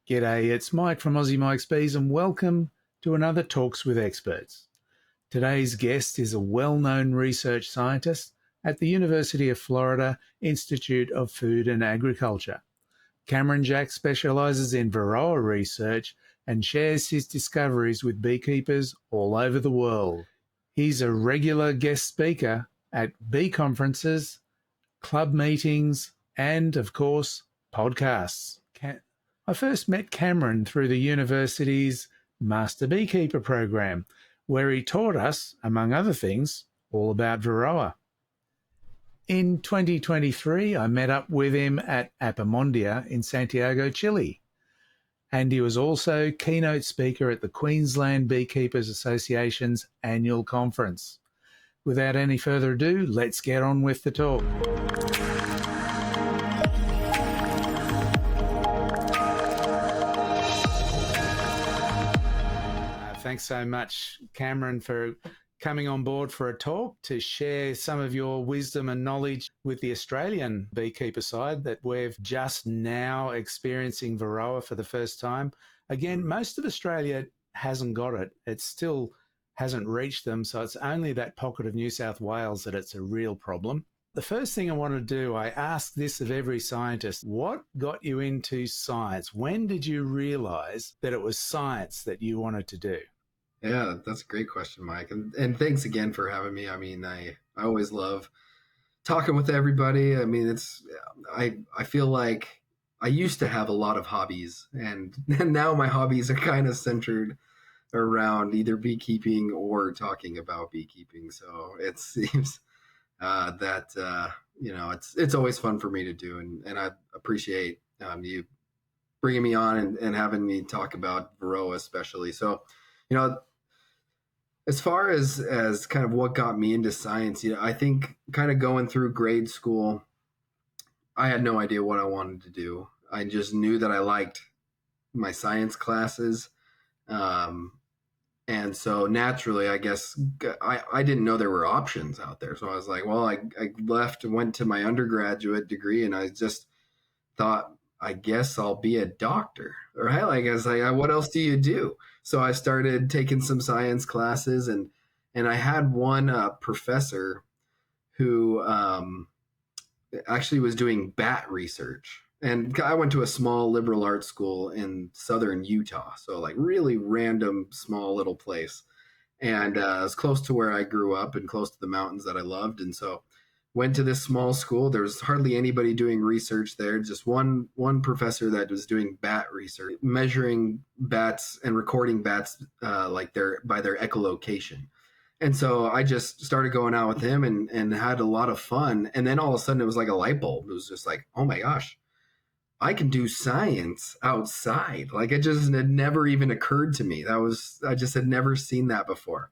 G'day, it's Mike from Aussie Mike's Bees and welcome to another Talks with Experts. Today's guest is a well-known research scientist at the University of Florida Institute of Food and Agriculture. Cameron Jack specialises in Varroa research and shares his discoveries with beekeepers all over the world. He's a regular guest speaker at bee conferences, club meetings, and, of course, podcasts. I first met Cameron through the university's Master Beekeeper program, where he taught us, among other things, all about Varroa. In 2023, I met up with him at APVMA in Santiago, Chile, and he was also keynote speaker at the Queensland Beekeepers Association's annual conference. Without any further ado, let's get on with the talk. Thanks so much, Cameron, for coming on board for a talk to share some of your wisdom and knowledge with the Australian beekeeper side that we're just now experiencing Varroa for the first time. Again, most of Australia hasn't got it. It still hasn't reached them, so it's only that pocket of New South Wales that it's a real problem. The first thing I want to do, I ask this of every scientist, what got you into science? When did you realise that it was science that you wanted to do? Yeah, that's a great question, Mike. And thanks again for having me. I mean, I always love talking with everybody. I mean, I feel like I used to have a lot of hobbies, and now my hobbies are kind of centered around either beekeeping or talking about beekeeping. So it seems it's always fun for me to do, and I appreciate you bringing me on and having me talk about Varroa especially. So, as far as kind of what got me into science, I think kind of going through grade school, I had no idea what I wanted to do. I just knew that I liked my science classes. And so naturally, I guess I didn't know there were options out there. So I was like, well, I left and went to my undergraduate degree, and I just thought, I guess I'll be a doctor, right? Like I was like, what else do you do? So I started taking some science classes, and I had one professor who actually was doing bat research. And I went to a small liberal arts school in southern Utah, so like really random, small little place. And it was close to where I grew up and close to the mountains that I loved. And so went to this small school. There was hardly anybody doing research there. Just one professor that was doing bat research, measuring bats and recording bats by their echolocation. And so I just started going out with him and had a lot of fun. And then all of a sudden it was like a light bulb. It was just like, oh my gosh, I can do science outside. Like it just had never even occurred to me. I just had never seen that before.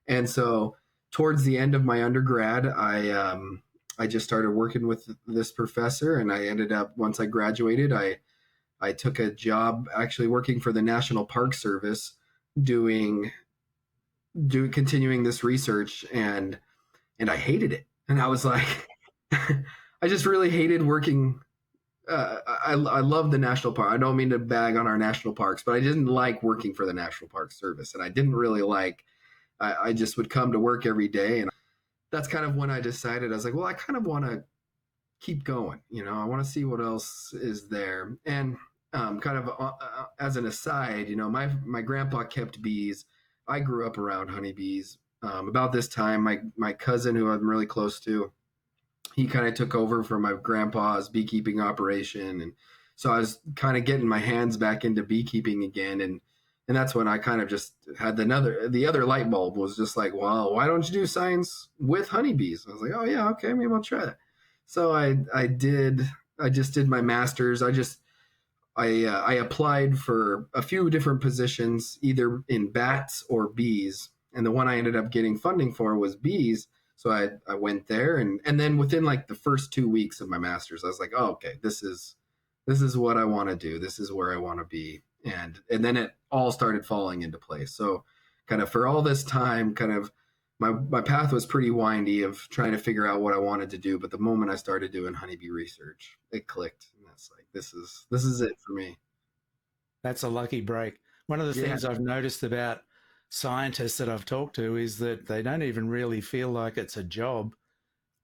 And so towards the end of my undergrad, I just started working with this professor, and I ended up, once I graduated, I took a job actually working for the National Park Service continuing this research, and I hated it. And I was like, I just really hated working. I love the national park. I don't mean to bag on our national parks, but I didn't like working for the National Park Service, and I didn't really like, I just would come to work every day, and that's kind of when I decided, I was like, well, I kind of want to keep going. I want to see what else is there. And kind of as an aside, my grandpa kept bees. I grew up around honeybees. About this time, my cousin, who I'm really close to, he kind of took over from my grandpa's beekeeping operation. And so I was kind of getting my hands back into beekeeping again. And that's when I kind of just had the other light bulb was just like, well, why don't you do science with honeybees? I was like, oh yeah, okay, maybe I'll try that. So I just did my master's. I applied for a few different positions, either in bats or bees. And the one I ended up getting funding for was bees. So I went there, and then within like the first 2 weeks of my master's, I was like, oh, okay, this is what I want to do. This is where I want to be. And then it all started falling into place. So kind of for all this time, kind of my path was pretty windy of trying to figure out what I wanted to do. But the moment I started doing honeybee research, it clicked. And that's like, this is it for me. That's a lucky break. One of the Yeah. things I've noticed about scientists that I've talked to is that they don't even really feel like it's a job.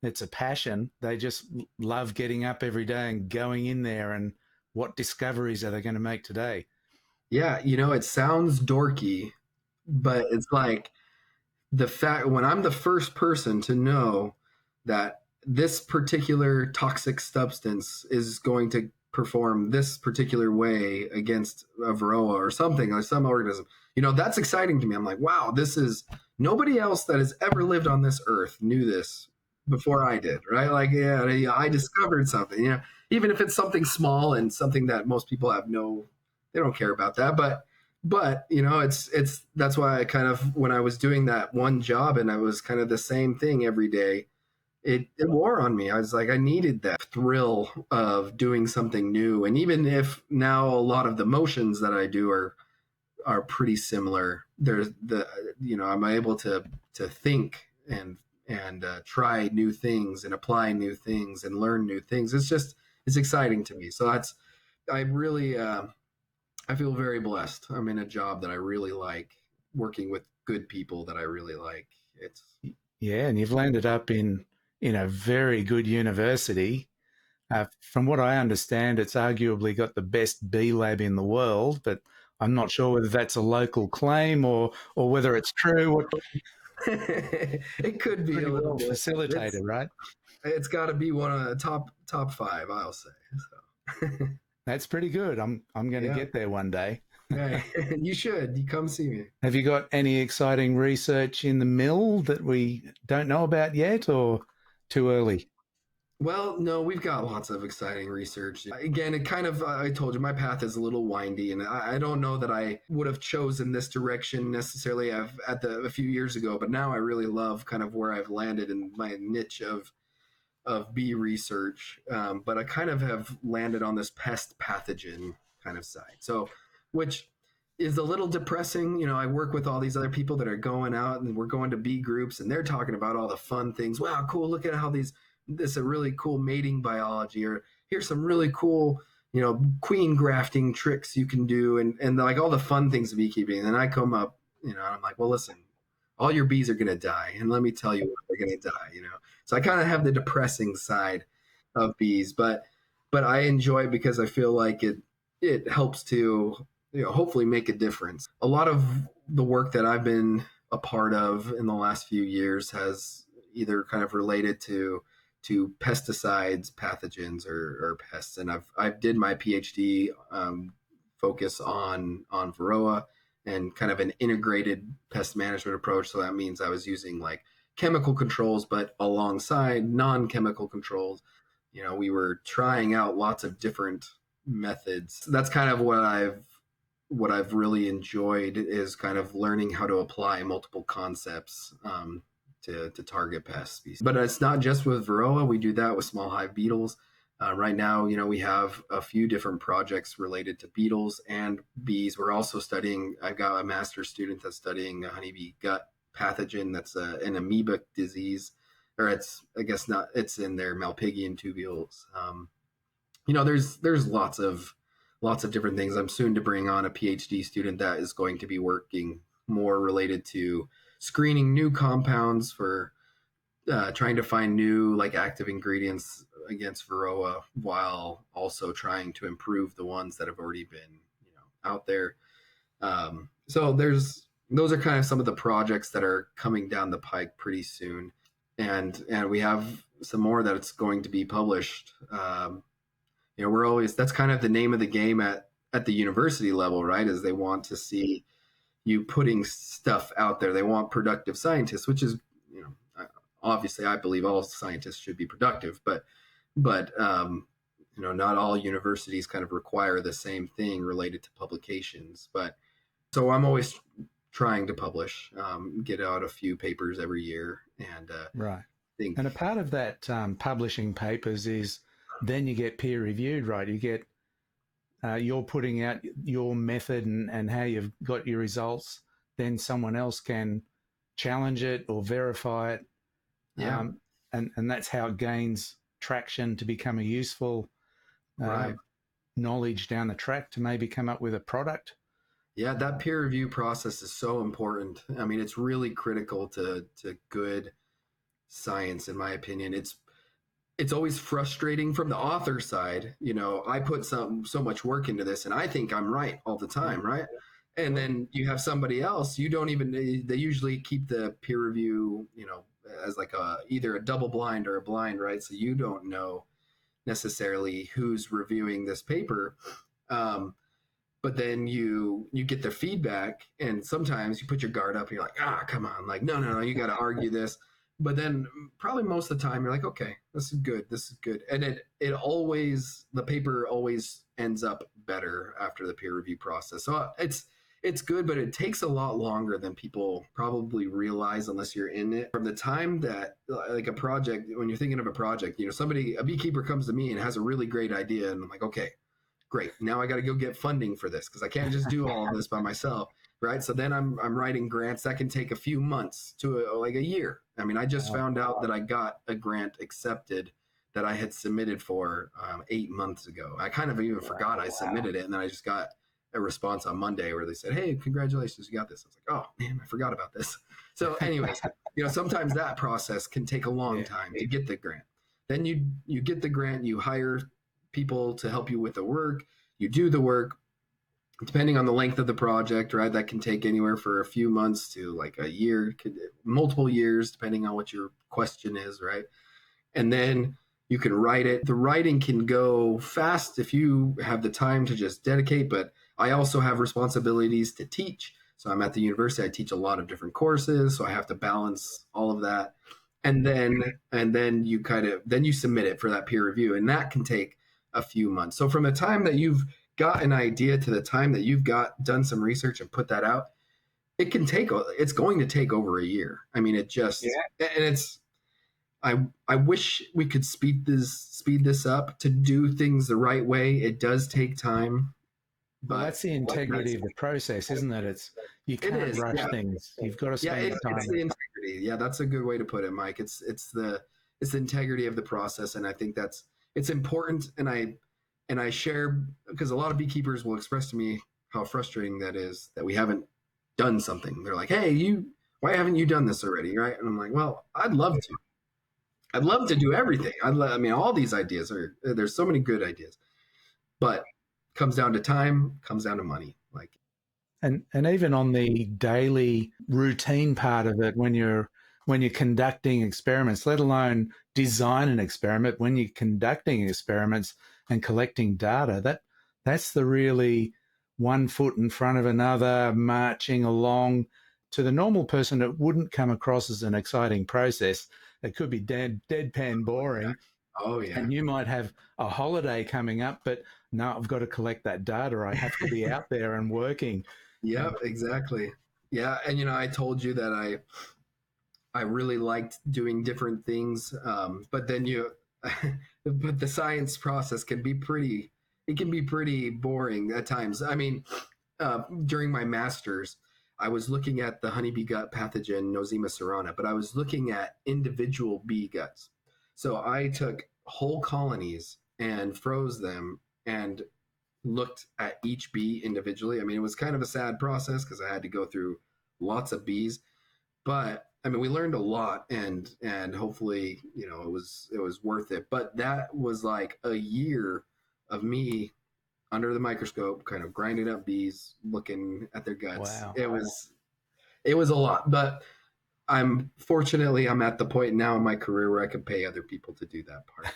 It's a passion. They just love getting up every day and going in there and what discoveries are they going to make today? Yeah, it sounds dorky, but it's like the fact when I'm the first person to know that this particular toxic substance is going to perform this particular way against a Varroa or something, or some organism, that's exciting to me. I'm like, wow, this is nobody else that has ever lived on this earth knew this before I did, right? Like, yeah, I discovered something, even if it's something small and something that most people they don't care about that, but it's that's why I kind of, when I was doing that one job and I was kind of the same thing every day, it wore on me. I was like, I needed that thrill of doing something new. And even if now a lot of the motions that I do are pretty similar, there's I'm able to think and try new things and apply new things and learn new things. It's exciting to me. So I really I feel very blessed. I'm in a job that I really like, working with good people that I really like. It's Yeah, and you've landed up in a very good university. From what I understand, it's arguably got the best bee lab in the world, but I'm not sure whether that's a local claim or whether it's true. What it could be a pretty little well bit. facilitated, right? It's got to be one of the top five, I'll say. So That's pretty good. I'm going to yeah, get there one day. hey, you should. You come see me. Have you got any exciting research in the mill that we don't know about yet, or too early? Well, no, we've got lots of exciting research. Again, it kind of, I told you, my path is a little windy, and I don't know that I would have chosen this direction necessarily a few years ago, but now I really love kind of where I've landed in my niche of bee research. But I kind of have landed on this pest pathogen kind of side. So, which is a little depressing. I work with all these other people that are going out and we're going to bee groups and they're talking about all the fun things. Wow, cool. Look at how this is a really cool mating biology, or here's some really cool, queen grafting tricks you can do, and like all the fun things of beekeeping. And then I come up, I'm like, well, listen, all your bees are going to die. And let me tell you, they're going to die. So I kind of have the depressing side of bees, but I enjoy it because I feel like it helps to hopefully make a difference. A lot of the work that I've been a part of in the last few years has either kind of related to pesticides, pathogens, or pests. And I did my PhD focus on Varroa and kind of an integrated pest management approach. So that means I was using like chemical controls, but alongside non-chemical controls. We were trying out lots of different methods. That's kind of what I've really enjoyed, is kind of learning how to apply multiple concepts to target pest species. But it's not just with Varroa. We do that with small hive beetles. Right now, we have a few different projects related to beetles and bees. We're also studying, I've got a master's student that's studying a honeybee gut pathogen that's an amoebic disease, or I guess not, it's in their Malpighian tubules. There's lots of different things. I'm soon to bring on a PhD student that is going to be working more related to screening new compounds for trying to find new like active ingredients against Varroa, while also trying to improve the ones that have already been out there. So those are kind of some of the projects that are coming down the pike pretty soon, and we have some more that's going to be published. We're always, that's kind of the name of the game at the university level, right? Is they want to see you putting stuff out there. They want productive scientists, which is, obviously I believe all scientists should be productive, but not all universities kind of require the same thing related to publications. But so I'm always trying to publish, get out a few papers every year, and Right. think. And a part of that publishing papers is then you get peer reviewed, right? You get you're putting out your method and how you've got your results. Then someone else can challenge it or verify it, Yeah, and that's how it gains traction to become a useful uh, right. knowledge down the track to maybe come up with a product? Yeah, that peer review process is so important. I mean, it's really critical to good science, in my opinion. It's always frustrating from the author side. You know, I put so much work into this, and I think I'm right all the time, right? And then you have somebody else. You don't even. They usually keep the peer review, you know, as like either a double blind or a blind, right? So you don't know necessarily who's reviewing this paper. But then you get the feedback, and sometimes you put your guard up and you're like, come on, like no, you got to argue this. But then probably most of the time you're like, okay, this is good, and the paper always ends up better after the peer review process. So it's good, but it takes a lot longer than people probably realize unless you're in it. From the time that, like, a project, when you're thinking of a project, you know, a beekeeper comes to me and has a really great idea, and I'm like, okay, great. Now I got to go get funding for this because I can't just do all of this by myself, right? So then I'm writing grants that can take a few months to like a year. I mean, I just found out that I got a grant accepted that I had submitted for 8 months ago. I kind of even forgot I submitted it, and then I just got a response on Monday where they said, "Hey, congratulations, you got this." I was like, "Oh man, I forgot about this." So, anyways, you know, sometimes that process can take a long time to get the grant. Then you get the grant, you hire people to help you with the work, you do the work. Depending on the length of the project, right, that can take anywhere for a few months to like a year, multiple years, depending on what your question is, right? And then you can write it. The writing can go fast if you have the time to just dedicate, but I also have responsibilities to teach. So I'm at the university, I teach a lot of different courses, so I have to balance all of that. And then you submit it for that peer review, and that can take a few months. So from the time that you've got an idea to the time that you've done some research and put that out, it's going to take over a year. I mean, and it's, I wish we could speed this up to do things the right way. It does take time, but that's the integrity of the process, isn't it? You can't rush things. You've got to spend time. It's the integrity. Yeah, that's a good way to put it, Mike. It's the integrity of the process, and I think it's important. And I share, because a lot of beekeepers will express to me how frustrating that is, that we haven't done something. They're like, "Hey, why haven't you done this already?" Right? And I'm like, "Well, I'd love to. I'd love to do everything. I mean, all these ideas there's so many good ideas, but comes down to time, comes down to money." Like, and even on the daily routine part of it, when you're conducting experiments, let alone design an experiment, when you're conducting experiments and collecting data, that's the really one foot in front of another, marching along. To the normal person, it wouldn't come across as an exciting process. It could be deadpan boring. Oh yeah. And you might have a holiday coming up, but no, I've got to collect that data. I have to be out there and working. Yeah, exactly. Yeah, and you know, I told you that I really liked doing different things, but then but the science process can be pretty. It can be pretty boring at times. I mean, during my master's, I was looking at the honeybee gut pathogen Nosema cerana, but I was looking at individual bee guts. So I took whole colonies and froze them and looked at each bee individually. I mean, it was kind of a sad process because I had to go through lots of bees, but I mean, we learned a lot, and hopefully, you know, it was worth it. But that was like a year of me under the microscope, kind of grinding up bees, looking at their guts. Wow. It was a lot, but I'm at the point now in my career where I can pay other people to do that part.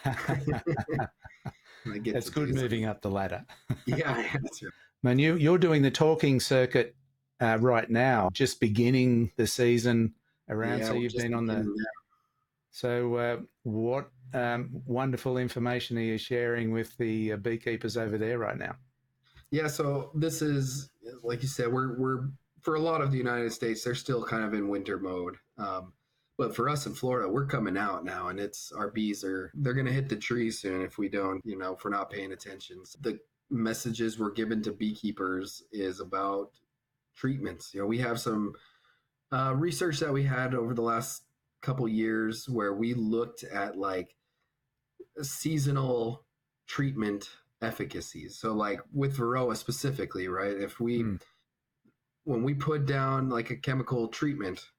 That's good, moving up the ladder. Yeah, that's right. Man, you're doing the talking circuit right now, just beginning the season around. So you've been on the. So what wonderful information are you sharing with the beekeepers over there right now? Yeah, so this is, like you said, we're for a lot of the United States, they're still kind of in winter mode. But for us in Florida, we're coming out now, and our bees they're going to hit the trees soon if we don't, you know, if we're not paying attention. So the messages we're given to beekeepers is about treatments. You know, we have some research that we had over the last couple years where we looked at like a seasonal treatment efficacies. So like with Varroa specifically, right? If we Mm. when we put down like a chemical treatment,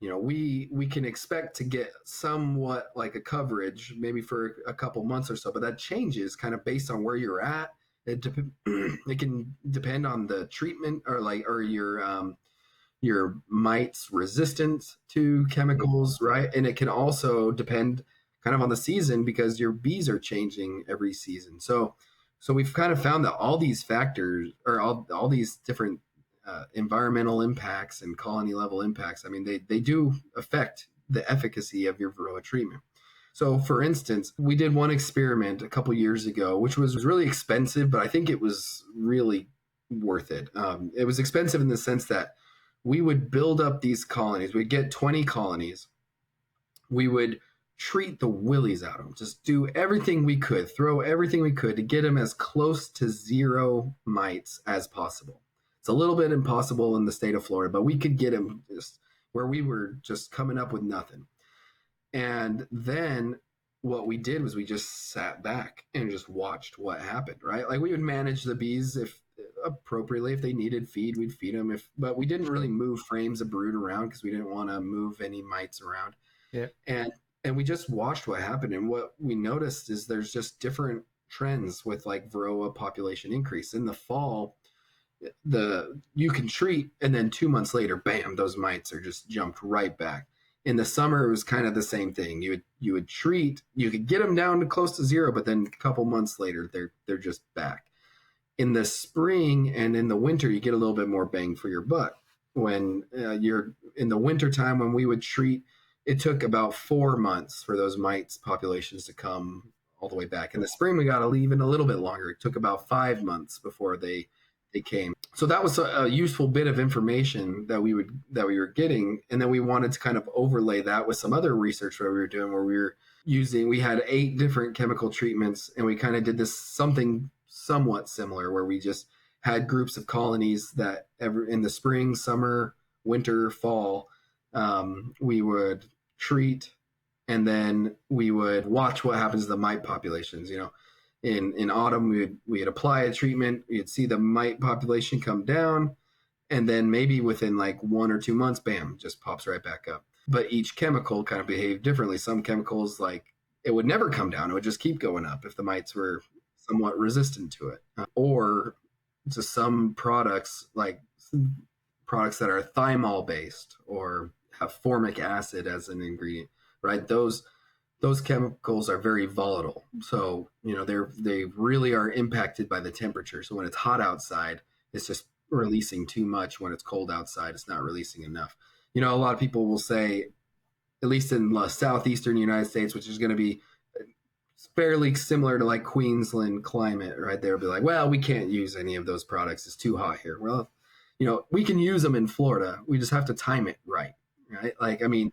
we can expect to get somewhat like a coverage maybe for a couple months or so, but that changes kind of based on where you're at. It can depend on the treatment or your mite's resistance to chemicals, right? And it can also depend kind of on the season because your bees are changing every season. So we've kind of found that all these factors or all these different environmental impacts and colony level impacts, I mean, they do affect the efficacy of your Varroa treatment. So, for instance, we did one experiment a couple years ago, which was really expensive, but I think it was really worth it. It was expensive in the sense that we would build up these colonies. We'd get 20 colonies. We would treat the willies out of them, just do everything we could, throw everything we could to get them as close to zero mites as possible. It's a little bit impossible in the state of Florida, but we could get them just where we were just coming up with nothing. And then what we did was we just sat back and just watched what happened, right? Like we would manage the bees if appropriately. If they needed feed, we'd feed them. But we didn't really move frames of brood around because we didn't want to move any mites around. Yeah. And we just watched what happened. And what we noticed is there's just different trends with like Varroa population increase. In the fall, you can treat, and then 2 months later, bam, those mites are just jumped right back. In the summer, it was kind of the same thing. You would treat, you could get them down to close to zero, but then a couple months later, they're just back. In the spring and in the winter, you get a little bit more bang for your buck. When you're in the winter time, when we would treat, it took about 4 months for those mites populations to come all the way back. In the spring, we got to leave in a little bit longer. It took about 5 months before they came. So that was a useful bit of information that we were getting, and then we wanted to kind of overlay that with some other research that we were doing, where we had 8 different chemical treatments, and we kind of did this something somewhat similar, where we just had groups of colonies that in the spring, summer, winter, fall, we would treat, and then we would watch what happens to the mite populations. In autumn, we'd apply a treatment, you'd see the mite population come down, and then maybe within like 1 or 2 months, bam, just pops right back up. But each chemical kind of behaved differently. Some chemicals, like, it would never come down, it would just keep going up if the mites were somewhat resistant to it. Or to some products, like products that are thymol based or have formic acid as an ingredient, right? Those chemicals are very volatile. So, they really are impacted by the temperature. So when it's hot outside, it's just releasing too much. When it's cold outside, it's not releasing enough. A lot of people will say, at least in the southeastern United States, which is going to be fairly similar to like Queensland climate, right? They'll be like, well, we can't use any of those products. It's too hot here. Well, we can use them in Florida. We just have to time it right? Like, I mean,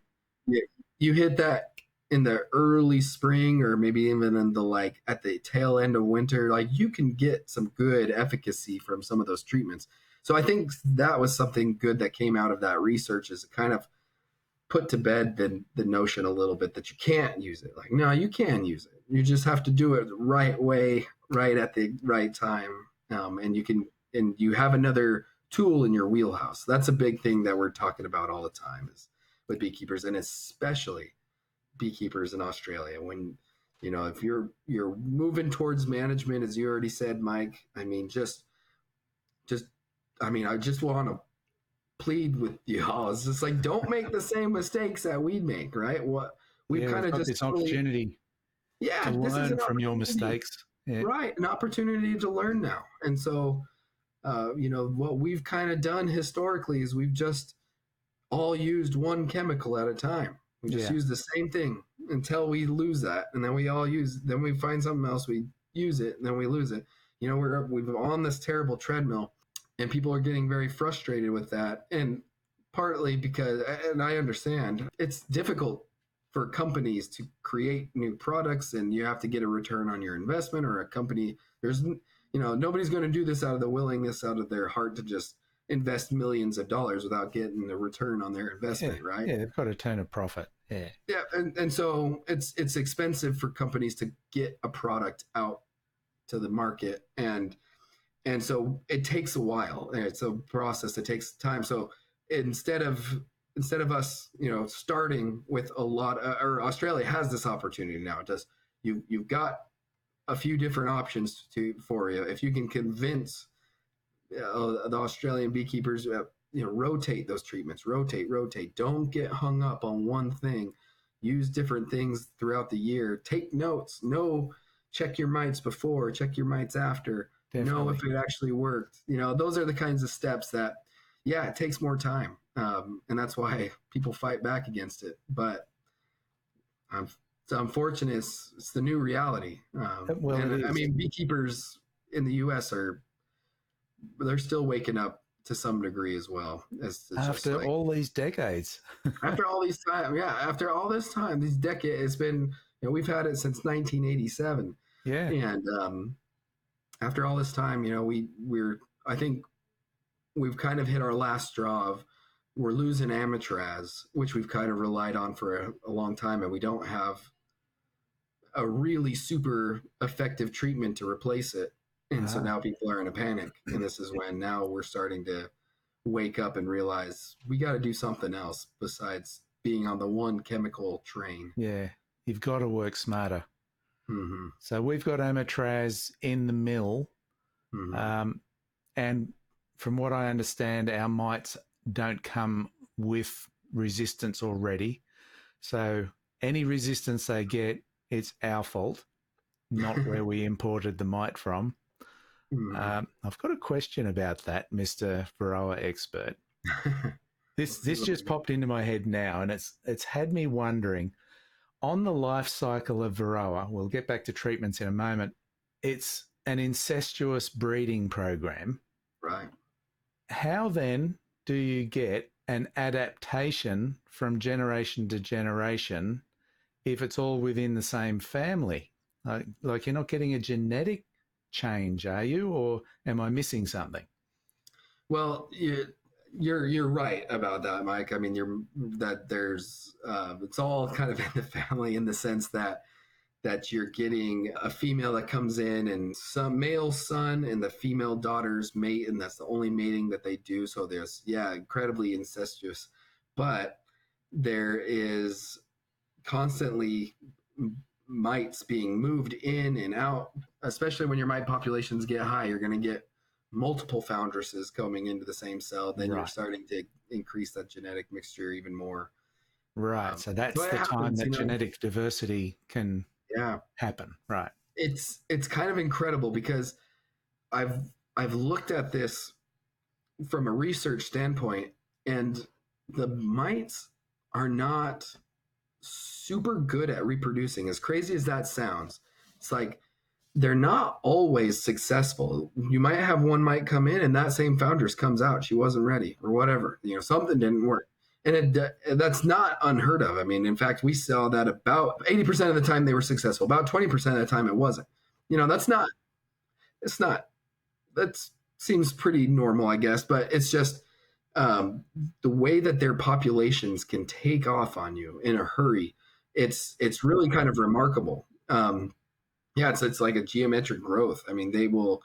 you hit that in the early spring, or maybe even in the at the tail end of winter, like you can get some good efficacy from some of those treatments. So I think that was something good that came out of that research, is kind of put to bed the notion a little bit that you can't use it. Like, no, you can use it. You just have to do it the right way, right at the right time. And you have another tool in your wheelhouse. That's a big thing that we're talking about all the time is with beekeepers, and especially beekeepers in Australia. When if you're moving towards management, as you already said, Mike, I mean, I just want to plead with you all. It's just like, don't make the same mistakes that we make, right? What we've kind of got just this opportunity to this is learn from your mistakes. Yeah. Right, an opportunity to learn now. And so what we've kind of done historically is we've just all used one chemical at a time. We just use the same thing until we lose that, and then then we find something else, we use it, and then we lose it. We've on this terrible treadmill, and people are getting very frustrated with that. And partly because, and I understand, it's difficult for companies to create new products, and you have to get a return on your investment, or a company, nobody's going to do this out of the willingness, out of their heart, to just invest millions of dollars without getting a return on their investment, right? Yeah, they've got to turn a profit. Yeah, and so it's expensive for companies to get a product out to the market, and so it takes a while. It's a process that takes time. So instead of us, starting with a lot, or Australia has this opportunity now. It does. You've got a few different options for you. If you can convince the Australian beekeepers, rotate those treatments, rotate. Don't get hung up on one thing. Use different things throughout the year. Take notes. Check your mites before, check your mites after. Definitely. Know if it actually worked. Those are the kinds of steps that, it takes more time, and that's why people fight back against it. But it's unfortunate. It's the new reality. I mean, beekeepers in the U.S. they're still waking up to some degree as well. After all these decades. After all these time, after all this time, these decades, it's been, we've had it since 1987. Yeah. And after all this time, I think we've kind of hit our last straw of, we're losing Amatraz, which we've kind of relied on for a long time, and we don't have a really super effective treatment to replace it. And so now people are in a panic, and this is when now we're starting to wake up and realize we got to do something else besides being on the one chemical train. Yeah, you've got to work smarter. Mm-hmm. So we've got Amatraz in the mill, and from what I understand, our mites don't come with resistance already. So any resistance they get, it's our fault, not where we imported the mite from. I've got a question about that, Mr. Varroa expert. This just popped into my head now, and it's had me wondering, on the life cycle of Varroa, we'll get back to treatments in a moment, it's an incestuous breeding program. Right. How then do you get an adaptation from generation to generation if it's all within the same family? Like you're not getting a genetic change, are you, or am I missing something? Well, you're right about that, Mike. I mean, there's it's all kind of in the family, in the sense that you're getting a female that comes in, and some male son and the female daughters mate, and that's the only mating that they do. So there's incredibly incestuous, but there is constantly mites being moved in and out, especially when your mite populations get high. You're going to get multiple foundresses coming into the same cell. Then you're starting to increase that genetic mixture even more. Right. So that's the time that genetic diversity can happen. Right. It's kind of incredible, because I've looked at this from a research standpoint, and the mites are not super good at reproducing. As crazy as that sounds, it's like they're not always successful. You might have one mite come in, and that same foundress comes out. She wasn't ready, or whatever. Something didn't work. And that's not unheard of. I mean, in fact, we saw that about 80% of the time they were successful. About 20% of the time it wasn't. That seems pretty normal, I guess. But it's just the way that their populations can take off on you in a hurry. It's really kind of remarkable. It's like a geometric growth. I mean, they will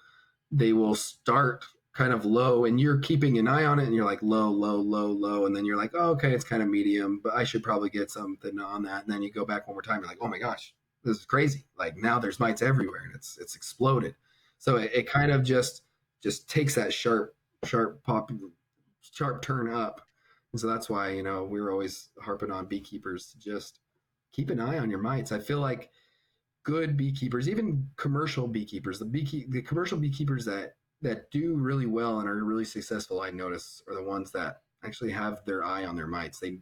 start kind of low, and you're keeping an eye on it, and you're like low, low, low, low, and then you're like, oh, okay, it's kind of medium, but I should probably get something on that. And then you go back one more time, you're like, oh my gosh, this is crazy. Like, now there's mites everywhere, and it's exploded. So it kind of just takes that sharp turn up. And so that's why, we were always harping on beekeepers to just keep an eye on your mites. I feel like good beekeepers, even commercial beekeepers, the commercial beekeepers that do really well and are really successful, I notice, are the ones that actually have their eye on their mites. They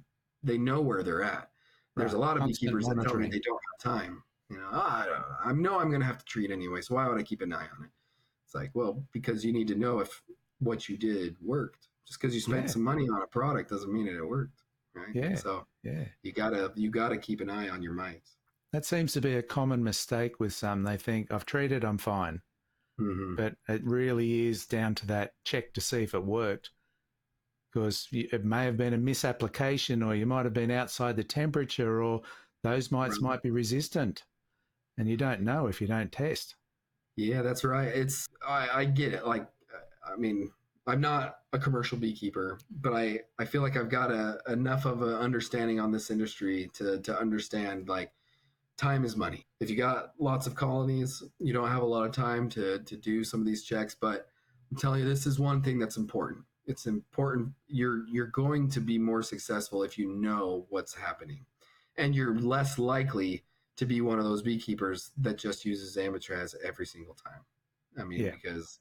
know where they're at. There's a lot of beekeepers that tell me they don't have time. I know I'm going to have to treat anyway, so why would I keep an eye on it? It's like, well, because you need to know if what you did worked. Just because you spent some money on a product doesn't mean it worked, right? Yeah. So you gotta keep an eye on your mites. That seems to be a common mistake with some. They think, I've treated, I'm fine. Mm-hmm. But it really is down to that check to see if it worked, because it may have been a misapplication, or you might have been outside the temperature, or those mites might be resistant, and you don't know if you don't test. Yeah, that's right. I get it. Like, I mean, I'm not a commercial beekeeper, but I feel like I've got enough of an understanding on this industry to understand like time is money. If you got lots of colonies, you don't have a lot of time to do some of these checks. But I'm telling you, this is one thing that's important. It's important. You're going to be more successful if you know what's happening, and you're less likely to be one of those beekeepers that just uses Amatraz every single time. I mean, Yeah, because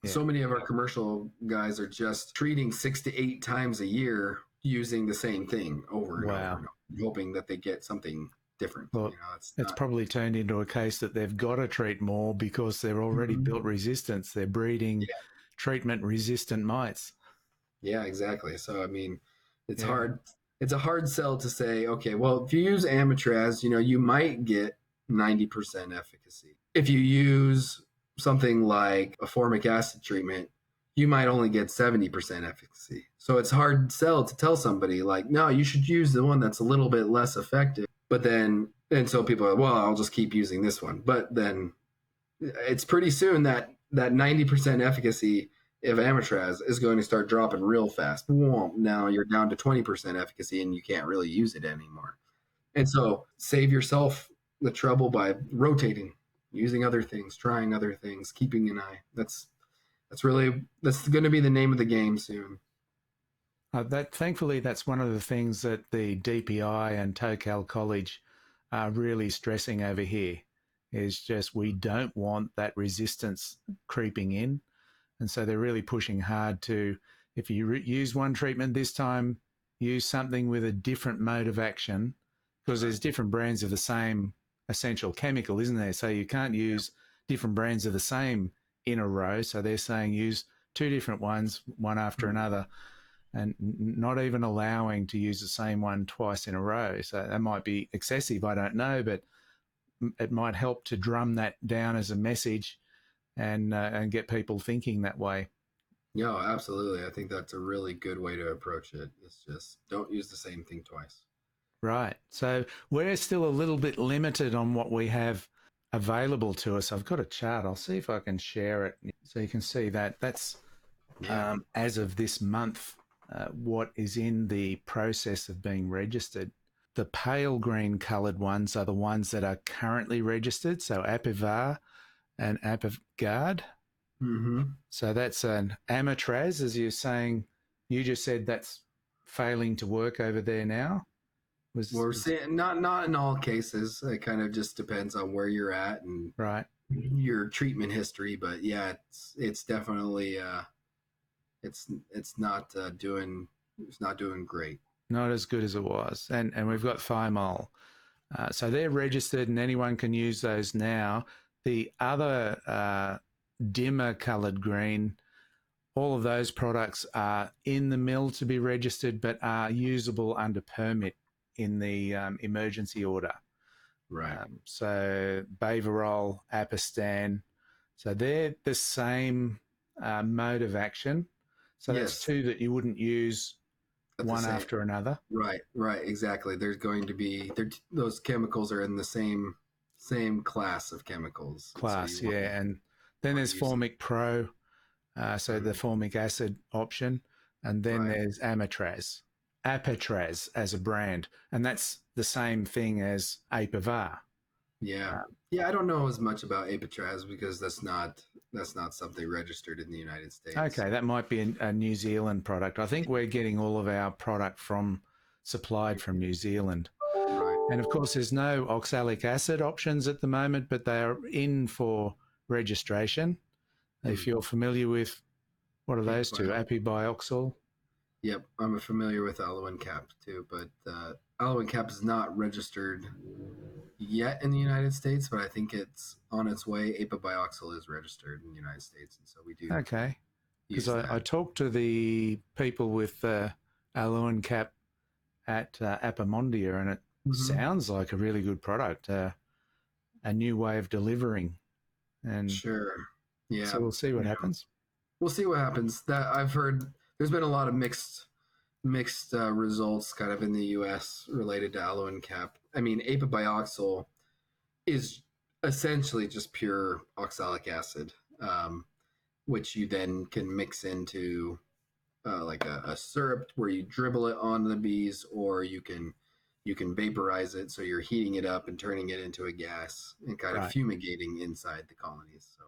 yeah. so many of our commercial guys are just treating 6 to 8 times a year using the same thing over and over Wow. and over, hoping that they get something different. Well, It's it's not. probably turned into a case that they've got to treat more because they're already built resistance. They're breeding Yeah, treatment resistant mites. yeah, exactly. So I mean, it's Yeah. hard. It's a hard sell to say, okay, well, if you use Amatraz, you might get 90% efficacy. If you use something like a formic acid treatment, you might only get 70% efficacy. So it's hard sell to tell somebody like, no, you should use the one that's a little bit less effective. But then, and so people are, well, I'll just keep using this one. But then it's pretty soon that 90% efficacy of Amatraz is going to start dropping real fast. Now you're down to 20% efficacy and you can't really use it anymore. And so save yourself the trouble by rotating, using other things, trying other things, keeping an eye. That's going to be the name of the game soon. That thankfully, that's one of the things that the DPI and Tocal College are really stressing over here. Is just we don't want that resistance creeping in, and so they're really pushing hard to. If you use one treatment this time, use something with a different mode of action, because there's different brands of the same essential chemical, isn't there? So you can't use different brands of the same in a row. So they're saying use two different ones, one after another, and not even allowing to use the same one twice in a row. So that might be excessive, I don't know, but it might help to drum that down as a message and get people thinking that way. Yeah, absolutely. I think that's a really good way to approach it. It's just don't use the same thing twice. Right. So we're still a little bit limited on what we have available to us. I've got a chart. I'll see if I can share it so you can see that. That's Yeah. as of this month, what is in the process of being registered. The pale green coloured ones are the ones that are currently registered. So APVMA and APVGuard. Mm-hmm. So that's an Amatraz, as you're saying. You just said that's failing to work over there now. Well, we're seeing not in all cases. It kind of just depends on where you're at and Right. your treatment history. But yeah, it's definitely it's not doing great. Not as good as it was. And we've got Thymol. So they're registered and anyone can use those now. The other dimmer coloured green, all of those products are in the mill to be registered but are usable under permit in the emergency order. Right. So Baverol, Apistan, so they're the same mode of action. So that's Yes. two that you wouldn't use At the one same. after another. Right. Right. Exactly. There's going to be those chemicals are in the same class of chemicals, and so Class, yeah. And you then want to there's use them. Formic Pro, so the Mhm. formic acid option. And then Right. there's Apatraz as a brand. And that's the same thing as APVMA. Yeah. Yeah. I don't know as much about Apitraz because that's not something registered in the United States. Okay, that might be a New Zealand product. I think we're getting all of our product supplied from New Zealand. Right. And of course, there's no oxalic acid options at the moment, but they are in for registration. If Hmm. you're familiar with what are those two, Apibiox. Apibioxol. Yep, I'm familiar with aloe and cap too, but aloe and cap is not registered yet in the United States, but I think it's on its way. Apibioxol is registered in the United States, and so we do Okay, because use I that. talked to the people with aloe and cap at Apimondia, and it Hmm. sounds like a really good product, a new way of delivering. And Sure. Yeah. so we'll see what Yeah. happens. We'll see what happens. That I've heard there's been a lot of mixed results kind of in the U.S. related to aloe and cap. I mean, apibioxol is essentially just pure oxalic acid, which you then can mix into like a syrup where you dribble it on the bees, or you can vaporize it, so you're heating it up and turning it into a gas and kind of Right. fumigating inside the colonies. So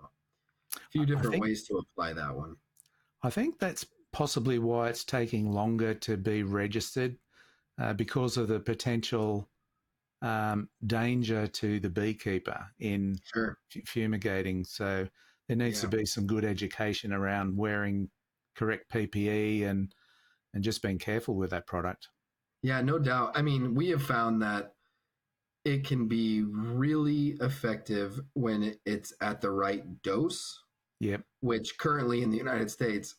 a few I different think ways to apply that one. I think that's possibly why it's taking longer to be registered, because of the potential danger to the beekeeper in Sure. fumigating. So there needs to Yeah. be some good education around wearing correct PPE and just being careful with that product. Yeah, no doubt. I mean, we have found that it can be really effective when it's at the right dose, Yep. which currently in the United States,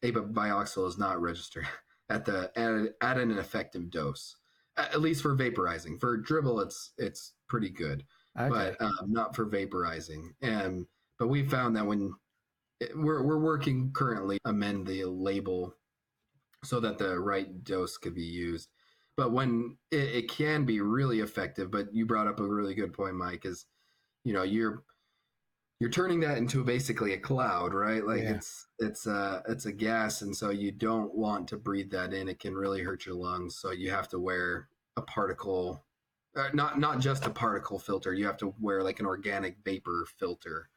apavioxyl is not registered at an effective dose, at least for vaporizing. For dribble, it's pretty good, Okay. but not for vaporizing. And but we found that we're working currently amend the label so that the right dose could be used. But when it can be really effective, but you brought up a really good point, Mike, is you're turning that into basically a cloud, right? Like Yeah. it's a gas, and so you don't want to breathe that in. It can really hurt your lungs. So you have to wear a particle, not just a particle filter. You have to wear like an organic vapor filter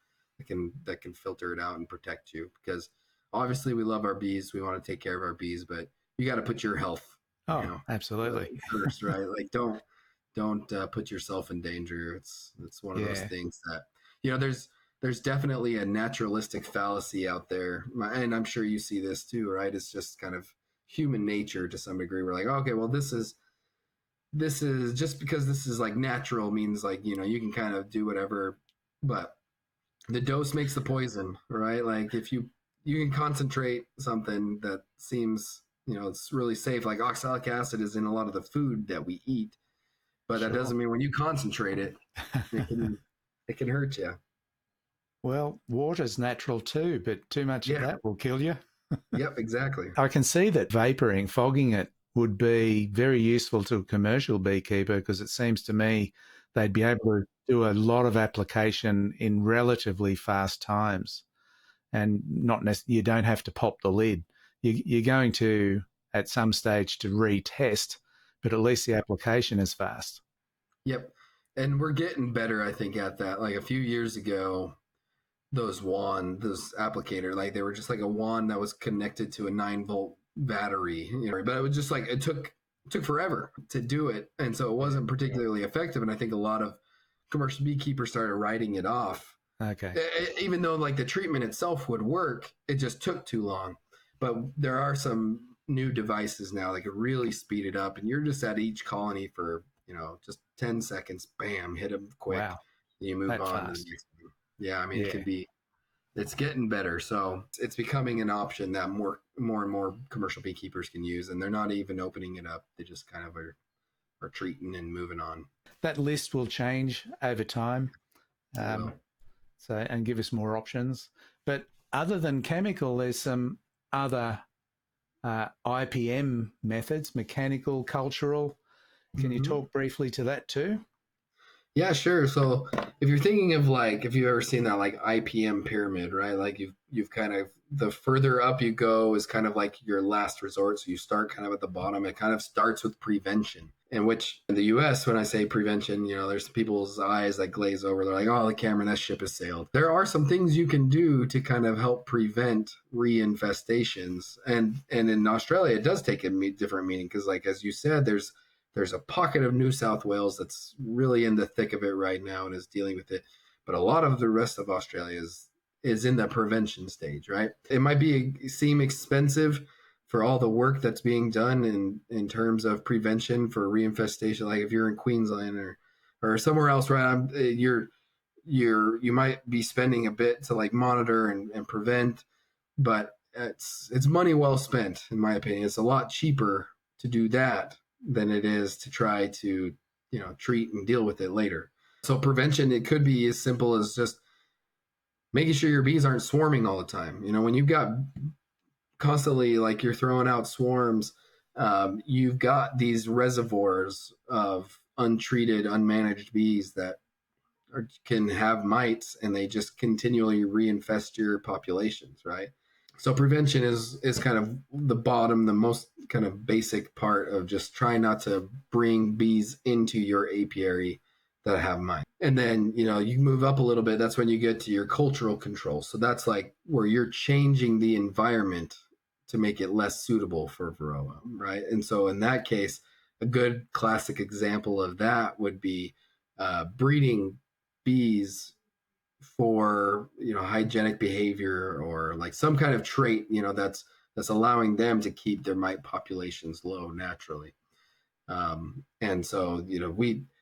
that can filter it out and protect you. Because obviously we love our bees, we want to take care of our bees, but you got to put your health, you Oh, know, absolutely. first, right? Like don't put yourself in danger. It's one of those Yeah. things that there's definitely a naturalistic fallacy out there, and I'm sure you see this too, right? It's just kind of human nature to some degree. We're like, okay, well, this is just because this is like natural means like you can kind of do whatever, but the dose makes the poison, right? Like if you can concentrate something that seems it's really safe, like oxalic acid is in a lot of the food that we eat, but that Sure. doesn't mean when you concentrate it, it can it can hurt you. Well, water's natural too, but too much of Yeah. that will kill you. Yep. Exactly. I can see that vaporing, fogging it, would be very useful to a commercial beekeeper because it seems to me they'd be able to do a lot of application in relatively fast times, and not you don't have to pop the lid. You're going to at some stage to retest, but at least the application is fast. Yep. And we're getting better, I think, at that. Like a few years ago, those applicator, like they were just like a wand that was connected to a 9-volt battery, but it was just like it took forever to do it. And so it Yeah. wasn't particularly effective. And I think a lot of commercial beekeepers started writing it off. Okay. Even though like the treatment itself would work, it just took too long. But there are some new devices now that could really speed it up, and you're just at each colony for just 10 seconds, bam, hit them quick, Wow. and you move That on to the fast. next one. Yeah, I mean it Yeah. can be it's getting better. So it's becoming an option that more and more commercial beekeepers can use, and they're not even opening it up. They just kind of are treating and moving on. That list will change over time. It will. Um, so and give us more options. But other than chemical, there's some other IPM methods, mechanical, cultural. Can you Mm-hmm. talk briefly to that too? Yeah, sure. So if you're thinking of like if you've ever seen that like IPM pyramid, right? Like you've kind of the further up you go is kind of like your last resort. So you start kind of at the bottom. It kind of starts with prevention. In which in the US, when I say prevention, there's people's eyes that glaze over. They're like, oh, the Cameron, that ship has sailed. There are some things you can do to kind of help prevent reinfestations. And in Australia, it does take a different meaning because, like as you said, there's a pocket of New South Wales that's really in the thick of it right now and is dealing with it. But a lot of the rest of Australia is in the prevention stage, right? It might seem expensive for all the work that's being done in terms of prevention for reinfestation. Like if you're in Queensland or somewhere else, right? You might be spending a bit to like monitor and prevent, but it's money well spent, in my opinion. It's a lot cheaper to do that than it is to try to treat and deal with it later. So prevention, it could be as simple as just making sure your bees aren't swarming all the time. When you've got constantly like you're throwing out swarms, you've got these reservoirs of untreated, unmanaged bees that can have mites, and they just continually reinfest your populations, right? So prevention is kind of the bottom, the most kind of basic part of just trying not to bring bees into your apiary that have mites. And then, you move up a little bit. That's when you get to your cultural control. So that's like where you're changing the environment to make it less suitable for Varroa, right? And so in that case, a good classic example of that would be breeding bees for hygienic behavior, or like some kind of trait that's allowing them to keep their mite populations low naturally. And so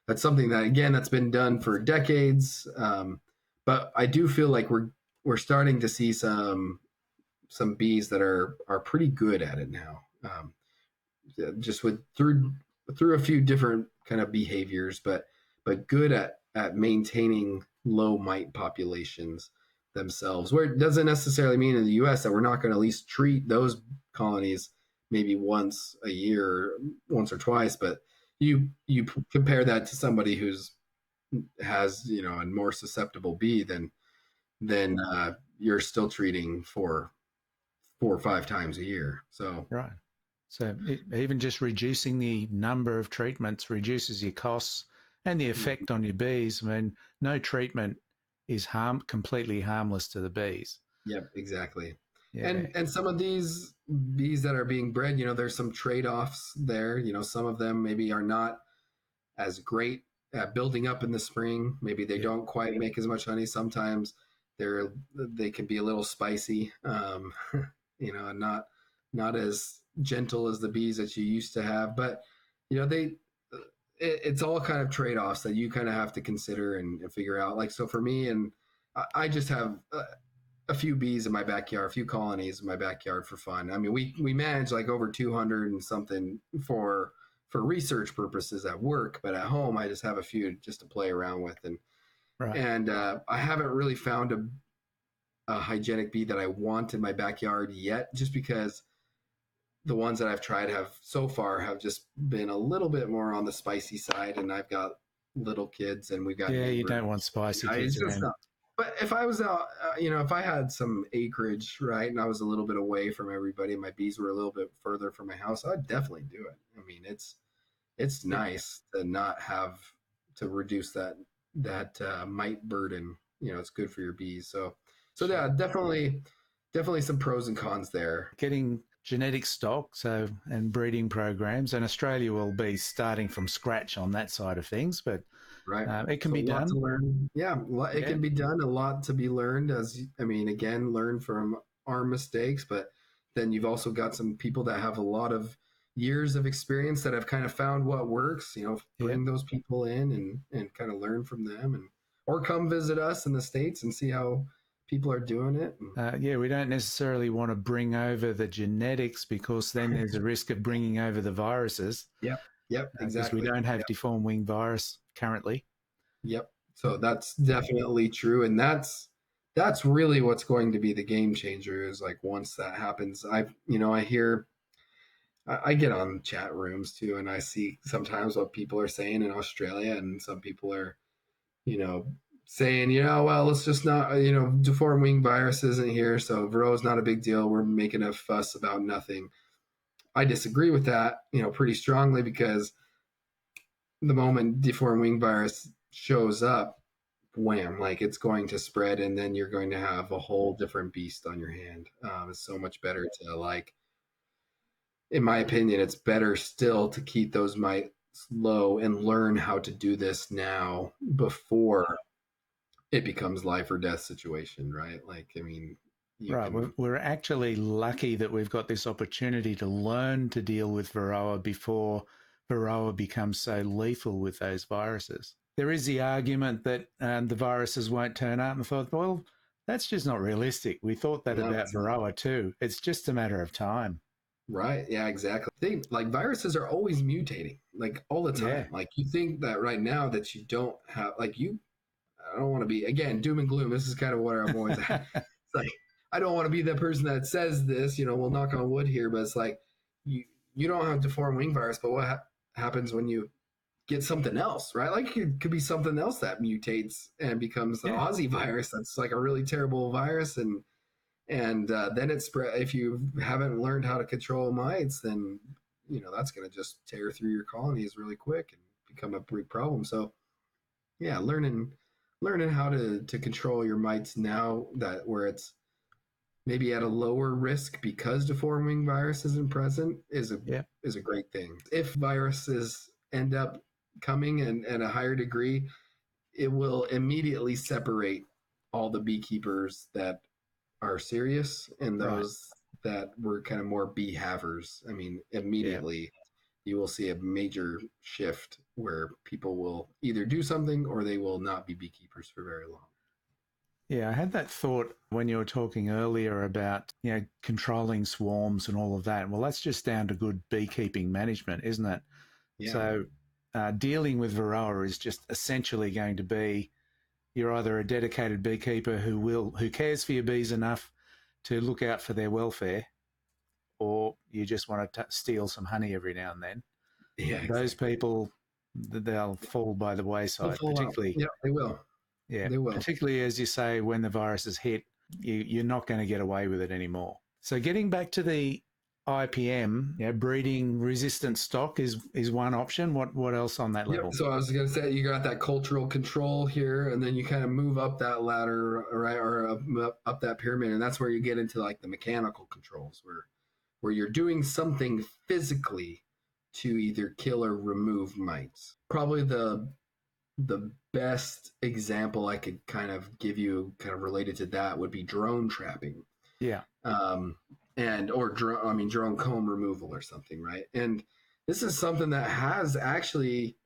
that's something that, again, that's been done for decades. But I do feel like we're starting to see some bees that are pretty good at it now, just through a few different kind of behaviors, but good at maintaining low mite populations themselves. Where it doesn't necessarily mean in the U.S. that we're not going to at least treat those colonies maybe once a year, once or twice, but you compare that to somebody who's has a more susceptible bee, then you're still treating for 4 or 5 times a year. So Right. So even just reducing the number of treatments reduces your costs and the effect on your bees. I mean, no treatment is completely harmless to the bees. yep, exactly. Yeah. And some of these bees that are being bred, there's some trade-offs there. Some of them maybe are not as great at building up in the spring. Maybe they don't quite make as much honey. Sometimes they can be a little spicy, and not as gentle as the bees that you used to have. But it's all kind of trade-offs that you kind of have to consider and figure out. Like, so for me, and I just have a few bees in my backyard, a few colonies in my backyard for fun. I mean, we manage like over 200 and something for research purposes at work, but at home I just have a few just to play around with. And Right. and I haven't really found a hygienic bee that I want in my backyard yet, just because the ones that I've tried have so far have just been a little bit more on the spicy side, and I've got little kids and we've got Yeah, you neighbors. don't want spicy It's kids just around. not. But if I was out, if I had some acreage, right, and I was a little bit away from everybody, and my bees were a little bit further from my house, I'd definitely do it. I mean, it's nice to not have to reduce that mite burden. It's good for your bees. So yeah, definitely some pros and cons there. Getting genetic stock, and breeding programs, and Australia will be starting from scratch on that side of things, but Right. it can So be a lot to done. learn. Yeah, it Yeah. can be done. A lot to be learned. Again, learn from our mistakes, but then you've also got some people that have a lot of years of experience that have kind of found what works. Yeah. Bring those people in and kind of learn from them, or come visit us in the States and see how people are doing it. Yeah, we don't necessarily want to bring over the genetics, because then there's a risk of bringing over the viruses, Yep. Yep. because we Exactly. don't have deformed wing virus currently. Yep. So that's definitely true, and that's really what's going to be the game changer. Is like once that happens, I hear, I get on chat rooms too, and I see sometimes what people are saying in Australia, and some people are, you know, saying, well, let's just not, deformed wing virus isn't here, so Varroa is not a big deal. We're making a fuss about nothing. I disagree with that, pretty strongly, because the moment deformed wing virus shows up, wham, like it's going to spread, and then you're going to have a whole different beast on your hand. It's so much better to, like, in my opinion, it's better still to keep those mites low and learn how to do this now before it becomes life or death situation, right? Like, I mean, you Right. can. We're actually lucky that we've got this opportunity to learn to deal with Varroa before Varroa becomes so lethal with those viruses. There is the argument that the viruses won't turn up, and I thought, well, that's just not realistic. We thought that No, about it's not. Varroa too. It's just a matter of time. Right. Yeah, exactly. Like, viruses are always mutating, like all the Yeah. time. Like, you think that right now that you don't have, like, I don't want to be, again, doom and gloom. This is kind of where I'm always at. It's like, I don't want to be the person that says this, we'll knock on wood here, but it's like, you don't have deformed wing virus, but what happens when you get something else, right? Like it could be something else that mutates and becomes the Yeah. Aussie virus. That's like a really terrible virus, and then it spread. If you haven't learned how to control mites, then that's going to just tear through your colonies really quick and become a big problem. So yeah, learning how to control your mites now that where it's maybe at a lower risk because deforming virus isn't present Yeah. is a great thing. If viruses end up coming in at a higher degree, it will immediately separate all the beekeepers that are serious and Right. those that were kind of more bee havers. I mean, Yeah. immediately you will see a major shift where people will either do something or they will not be beekeepers for very long. Yeah, I had that thought when you were talking earlier about, controlling swarms and all of that. Well, that's just down to good beekeeping management, isn't it? Yeah. So dealing with Varroa is just essentially going to be you're either a dedicated beekeeper who cares for your bees enough to look out for their welfare, or you just want to steal some honey every now and then. Yeah, Those exactly. people, they'll fall by the They'll wayside, fall out. particularly. Yeah, they will. Yeah, They will. particularly as you say, when the virus is hit, you're not going to get away with it anymore. So getting back to the IPM, breeding resistant stock is one option. What else on that Yep. level? So I was going to say you got that cultural control here, and then you kind of move up that ladder, right, or up that pyramid, and that's where you get into like the mechanical controls, where you're doing something physically to either kill or remove mites. Probably the best example I could kind of give you, kind of related to that, would be drone trapping, Yeah, um, and or drone comb removal or something, right? And this is something that has actually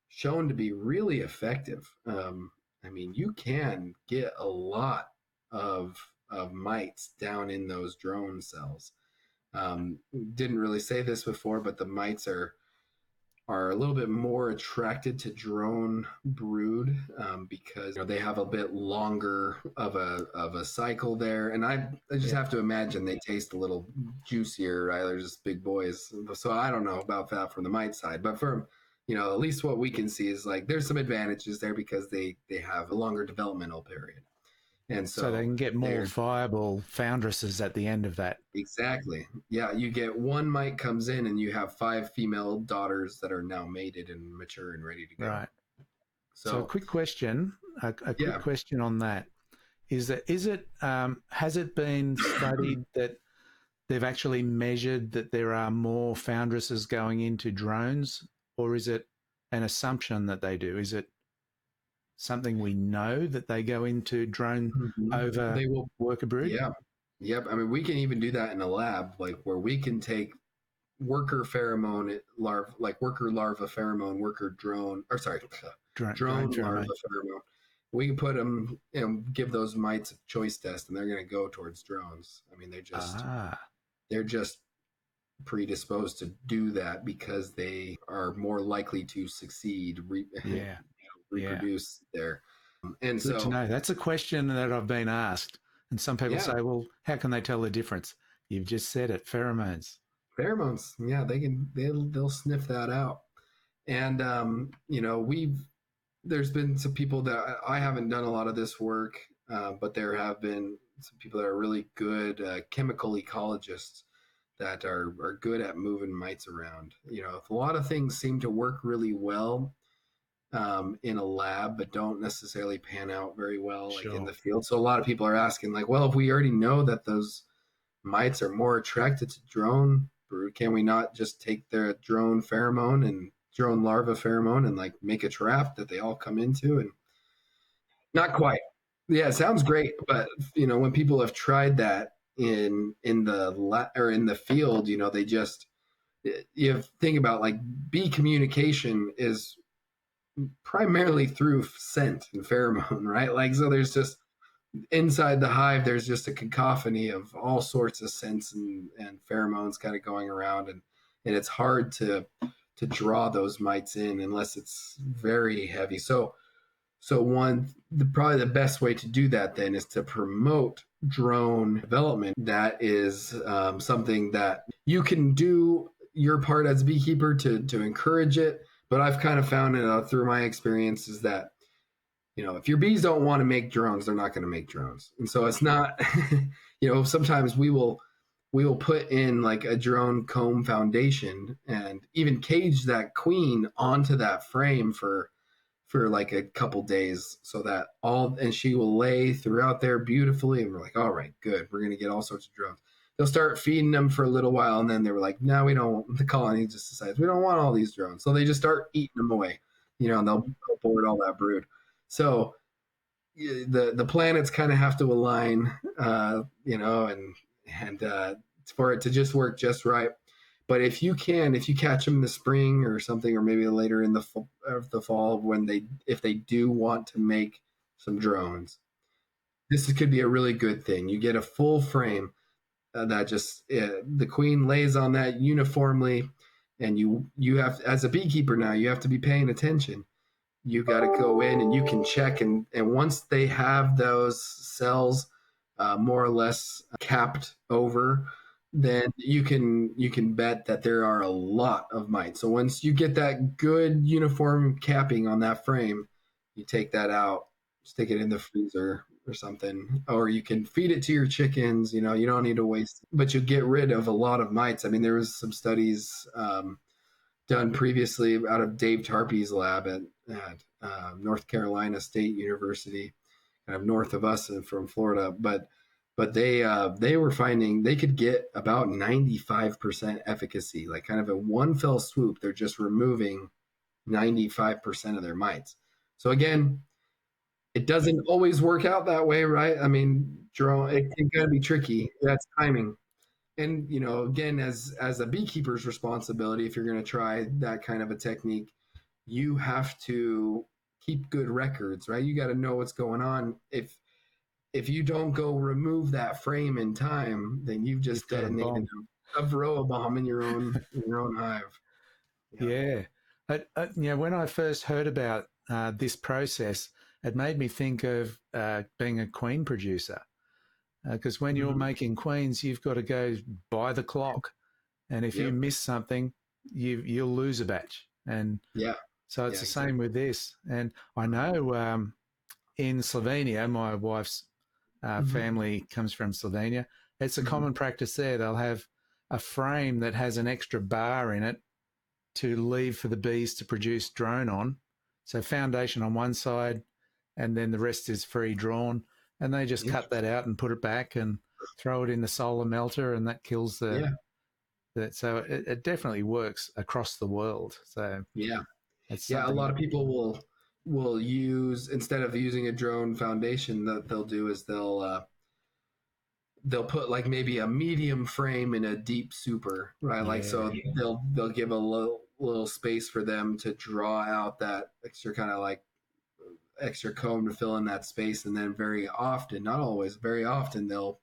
shown to be really effective. I mean, you can get a lot of mites down in those drone cells. Didn't really say this before, but the mites are a little bit more attracted to drone brood because they have a bit longer of a cycle there, and I just yeah. have to imagine they taste a little juicier, right? They're just big boys, so I don't know about that from the mite side, but from at least what we can see is like there's some advantages there because they have a longer developmental period, and So they so can get more they're viable foundresses at the end of that. exactly. Yeah, you get one mite comes in and you have five female daughters that are now mated and mature and ready to go. Right. So a So, quick question, a quick yeah. question on that is it has it been studied that they've actually measured that there are more foundresses going into drones, or is it an assumption that they do? Is it something we know that they go into drone over They will, worker brood? yeah. Yep. I mean, we can even do that in a lab, like where we can take worker pheromone larva, like worker larva pheromone, worker drone, or sorry, Drone drone larva pheromone. pheromone. We can put them and give those mites a choice test, and they're going to go towards drones. I mean, Ah, they're just predisposed to do that because they are more likely to succeed, yeah, yeah. reproduce there. And Good to so, know. That's a question that I've been asked. And some people yeah, say, well, how can they tell the difference? You've just said it, pheromones. pheromones, yeah, they'll sniff that out. And there's been some people that I haven't done a lot of this work, but there have been some people that are really good chemical ecologists that are good at moving mites around. A lot of things seem to work really well in a lab, but don't necessarily pan out very well like in Sure. the field. So a lot of people are asking, like, well, if we already know that those mites are more attracted to drone brood, can we not just take their drone pheromone and drone larva pheromone and like make a trap that they all come into? And not quite. Yeah, it sounds great, but when people have tried that in the or in the field, they just you have think about like bee communication is primarily through scent and pheromone, right? Like, so there's just inside the hive, there's just a cacophony of all sorts of scents and pheromones kind of going around, and it's hard to draw those mites in unless it's very heavy. So probably the best way to do that then is to promote drone development. That is something that you can do your part as a beekeeper to encourage it, But I've kind of found it through my experiences that, if your bees don't want to make drones, they're not going to make drones. And so it's not, sometimes we will put in like a drone comb foundation and even cage that queen onto that frame for like a couple days, so that and she will lay throughout there beautifully, and we're like, all right, good, we're going to get all sorts of drones. They'll start feeding them for a little while, and then they were like, no, we don't. The colony just decides we don't want all these drones, so they just start eating them away, and they'll board all that brood. So the planets kind of have to align, and for it to just work just right. But if you catch them in the spring or something, or maybe later in the fall, if they do want to make some drones, this could be a really good thing. You get a full frame that just the queen lays on that uniformly, and you have, as a beekeeper now, you have to be paying attention. You got to go in and you can check, and once they have those cells more or less capped over, then you can bet that there are a lot of mites. So once you get that good uniform capping on that frame, you take that out, stick it in the freezer or something, or you can feed it to your chickens. You don't need to waste it, but you get rid of a lot of mites. I mean, there was some studies done previously out of Dave Tarpey's lab at North Carolina State University, kind of north of us and from Florida. But they were finding they could get about 95% efficacy, like kind of in one fell swoop. They're just removing 95% of their mites. So again, it doesn't always work out that way, right? I mean, Jerome, it can kind of be tricky. That's timing. And again, as a beekeeper's responsibility, if you're going to try that kind of a technique, you have to keep good records, right? You got to know what's going on. If you don't go remove that frame in time, then you've just detonated a Varroa bomb in your own hive. Yeah. When I first heard about this process, it made me think of being a queen producer. Because when you're making queens, you've got to go by the clock, and if you miss something, you'll lose a batch. And so it's the same with this. And I know in Slovenia, my wife's family comes from Slovenia. It's a common practice there. They'll have a frame that has an extra bar in it to leave for the bees to produce drone on. So foundation on one side, and then the rest is free drawn. And they just cut that out and put it back and throw it in the solar melter, and that kills so it definitely works across the world. So a lot of people will use, instead of using a drone foundation, that they'll do is they'll put like maybe a medium frame in a deep super, right? Like, so they'll give a little space for them to draw out that extra kind of like extra comb to fill in that space, and then very often, not always, very often they'll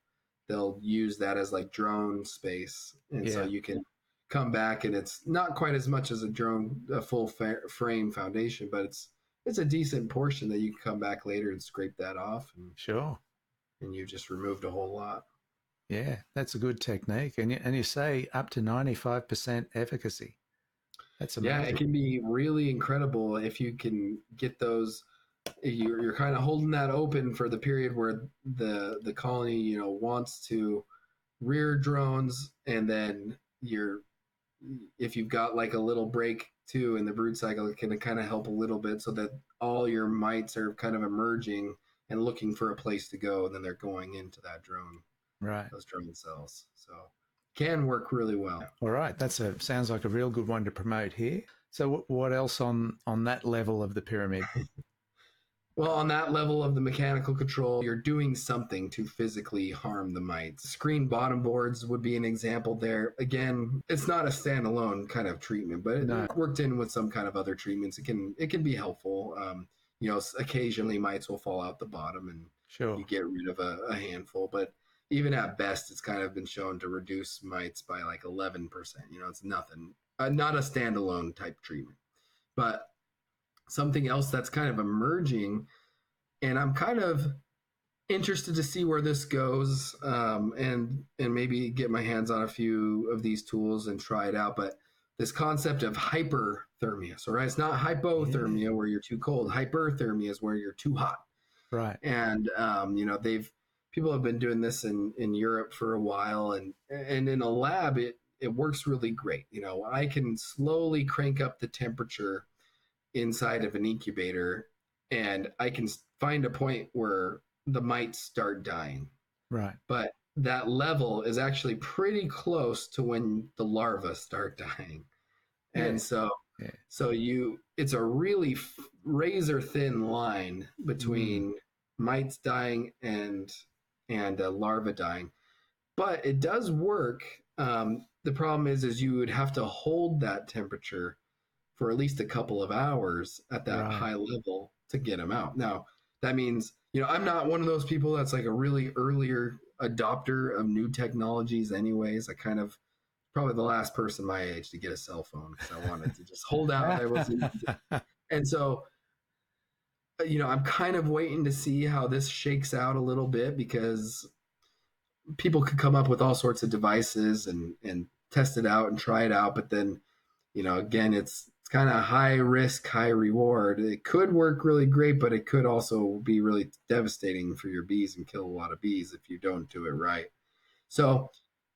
use that as like drone space, and so you can come back, and it's not quite as much as a full frame foundation, but it's a decent portion that you can come back later and scrape that off, and you just removed a whole lot. Yeah, that's a good technique, and you say up to 95% efficacy. That's amazing. Yeah, it can be really incredible if you can get those. You're kind of holding that open for the period where the colony wants to rear drones, and then if you've got like a little break too in the brood cycle, it can kind of help a little bit, so that all your mites are kind of emerging and looking for a place to go, and then they're going into that drone, right? Those drone cells. So can work really well. All right, sounds like a real good one to promote here. So what else on that level of the pyramid? Well, on that level of the mechanical control, you're doing something to physically harm the mites. Screen bottom boards would be an example there. Again, it's not a standalone kind of treatment, but it worked in with some kind of other treatments. It can be helpful. Occasionally mites will fall out the bottom, and you get rid of a handful. But even at best, it's kind of been shown to reduce mites by like 11%. It's nothing, not a standalone type treatment. But something else that's kind of emerging, and I'm kind of interested to see where this goes, and maybe get my hands on a few of these tools and try it out. But this concept of hyperthermia. So, right, it's not hypothermia where you're too cold. Hyperthermia is where you're too hot. Right. And people have been doing this in Europe for a while, and in a lab it works really great. I can slowly crank up the temperature inside of an incubator, and I can find a point where the mites start dying. Right. But that level is actually pretty close to when the larvae start dying. And so it's a really razor thin line between mites dying and larvae dying, but it does work. The problem is you would have to hold that temperature for at least a couple of hours at that high level to get them out. Now that means I'm not one of those people that's like a really earlier adopter of new technologies anyways. I kind of probably the last person my age to get a cell phone because I wanted to just hold out. And so, I'm kind of waiting to see how this shakes out a little bit, because people could come up with all sorts of devices and test it out and try it out. But then, again, it's kind of high risk, high reward. It could work really great, but it could also be really devastating for your bees and kill a lot of bees if you don't do it right. So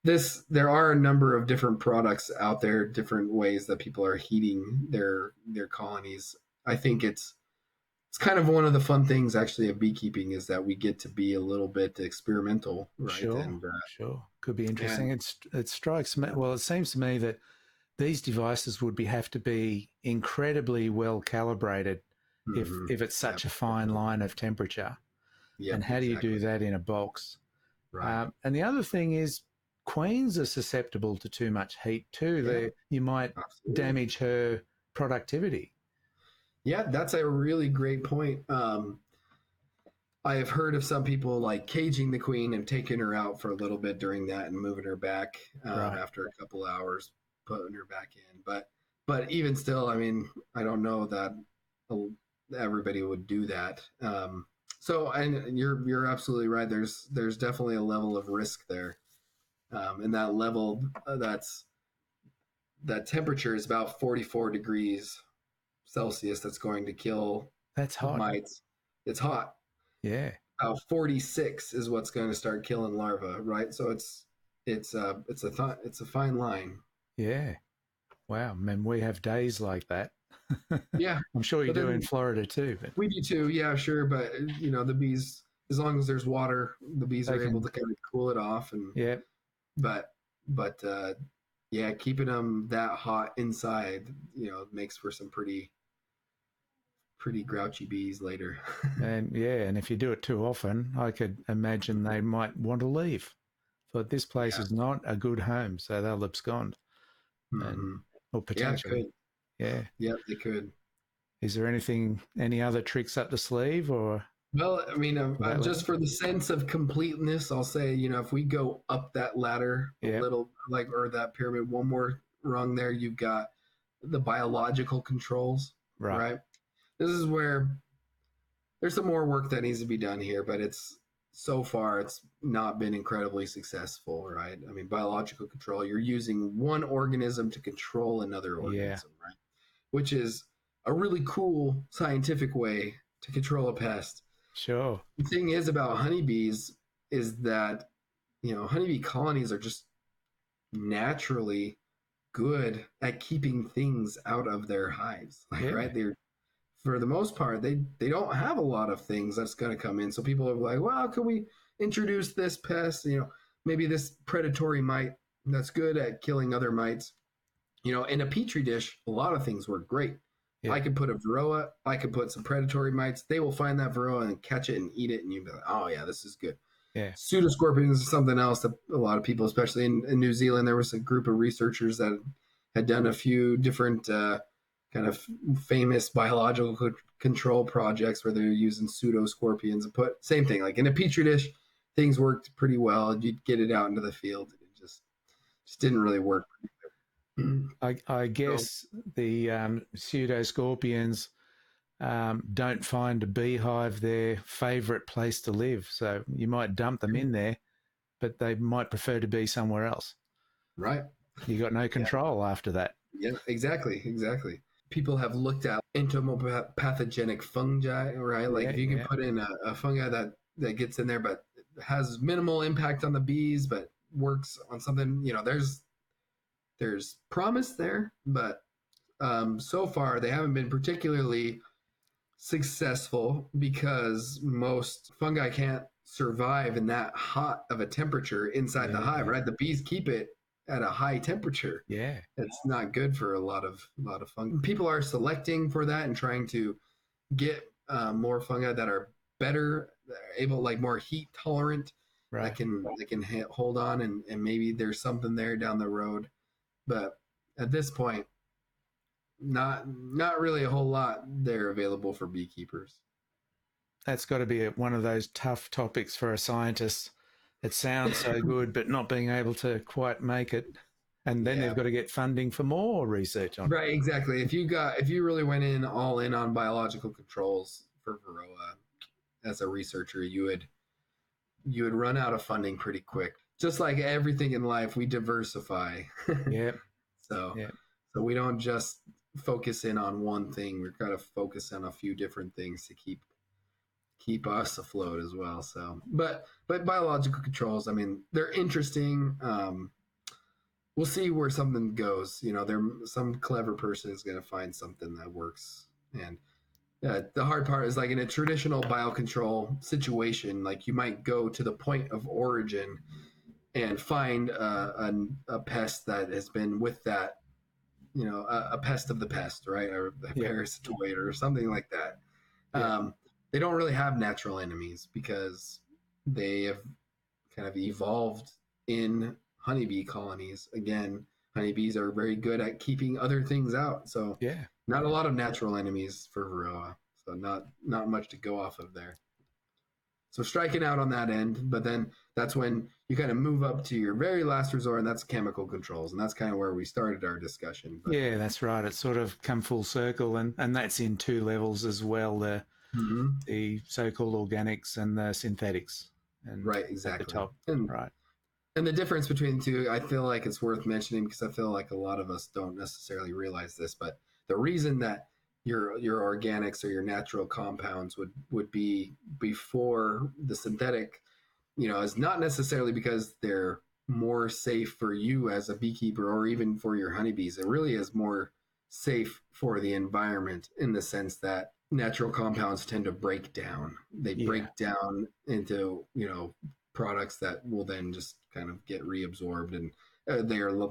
there are a number of different products out there, different ways that people are heating their colonies. I think it's kind of one of the fun things actually of beekeeping is that we get to be a little bit experimental, right? Sure. Could be interesting. It strikes me. Well, it seems to me that these devices would have to be incredibly well calibrated if it's such a fine line of temperature. And how do you do that in a box? Right. And the other thing is, queens are susceptible to too much heat too. You might damage her productivity. Yeah, that's a really great point. I have heard of some people like caging the queen and taking her out for a little bit during that and moving her back after a couple hours, putting her back in. But even still, I mean, I don't know that everybody would do that. So, and you're absolutely right. There's definitely a level of risk there, and that level that temperature is about 44 degrees Celsius. That's going to kill. That's hot. Mites. It's hot. Yeah. 46 is what's going to start killing larvae, right? So it's a fine line. Yeah. Wow. Man, we have days like that. Yeah. I'm sure you do in Florida too. But we do too. Yeah, sure. But the bees, as long as there's water, the bees are able to kind of cool it off. And but keeping them that hot inside, makes for some pretty grouchy bees later. And if you do it too often, I could imagine they might want to leave. But this place is not a good home, so they'll abscond. Or potentially. Yeah, they could. Is there any other tricks up the sleeve, or? Well, I mean, just for the sense of completeness, I'll say, if we go up that ladder a little, or that pyramid, one more rung there, you've got the biological controls, right? This is where there's some more work that needs to be done here, but so far it's not been incredibly successful, right? I mean, biological control, you're using one organism to control another organism, right? Which is a really cool scientific way to control a pest. Sure. The thing is about honeybees is that, honeybee colonies are just naturally good at keeping things out of their hives, right? They're, for the most part, they don't have a lot of things that's going to come in. So people are like, well, can we introduce this pest? Maybe this predatory mite that's good at killing other mites. In a petri dish, a lot of things work great. Yeah. I could put a Varroa, I could put some predatory mites. They will find that Varroa and catch it and eat it, and you'll be like, oh yeah, this is good. Yeah. Pseudoscorpions is something else that a lot of people, especially in New Zealand, there was a group of researchers that had done a few different kind of famous biological control projects where they're using pseudoscorpions and same thing, like in a petri dish, things worked pretty well. You'd get it out into the field. It just didn't really work. I guess the pseudoscorpions don't find a beehive their favorite place to live. So you might dump them in there, but they might prefer to be somewhere else. Right. You got no control after that. Yeah, exactly, exactly. People have looked at entomopathogenic fungi, right? Like Yeah, if you can yeah, put in a fungi that gets in there, but has minimal impact on the bees, but works on something. There's promise there, but so far they haven't been particularly successful because most fungi can't survive in that hot of a temperature inside the hive, yeah, right? The bees keep it at a high temperature. yeah. It's not good for a lot of fungi. People are selecting for that and trying to get more fungi that are better, that are able, like more heat tolerant, Right. that can hold on, and maybe there's something there down the road. But at this point, not really a whole lot there available for beekeepers. That's got to be one of those tough topics for a scientist. It sounds so good, but not being able to quite make it. And then they've Yeah, got to get funding for more research on it. right, exactly. If you really went in all in on biological controls for Varroa as a researcher, you would run out of funding pretty quick. Just like everything in life, we diversify. Yeah, so yeah, so we don't just focus in on one thing. We're kind of focus on a few different things to keep us afloat as well. So, but biological controls, I mean, they're interesting. We'll see where something goes. There some clever person is going to find something that works. And the hard part is like in a traditional biocontrol situation, like you might go to the point of origin and find a pest that has been with that, a pest of the pest, right, or a yeah, parasitoid or something like that. yeah. They don't really have natural enemies because they have kind of evolved in honeybee colonies. Again, honeybees are very good at keeping other things out, so Yeah. not a lot of natural enemies for Varroa. So not much to go off of there. So striking out on that end, but then that's when you kind of move up to your very last resort, and that's chemical controls, and that's kind of where we started our discussion. But Yeah, that's right. It's sort of come full circle, and that's in two levels as well. mm-hmm. The so-called organics and the synthetics, and Right, at the exactly, top, and right? and the difference between the two, I feel like it's worth mentioning because I feel like a lot of us don't necessarily realize this, but the reason that your organics or your natural compounds would be before the synthetic, is not necessarily because they're more safe for you as a beekeeper or even for your honeybees. It really is more safe for the environment in the sense that natural compounds tend to break down. They Yeah, break down into, products that will then just kind of get reabsorbed, and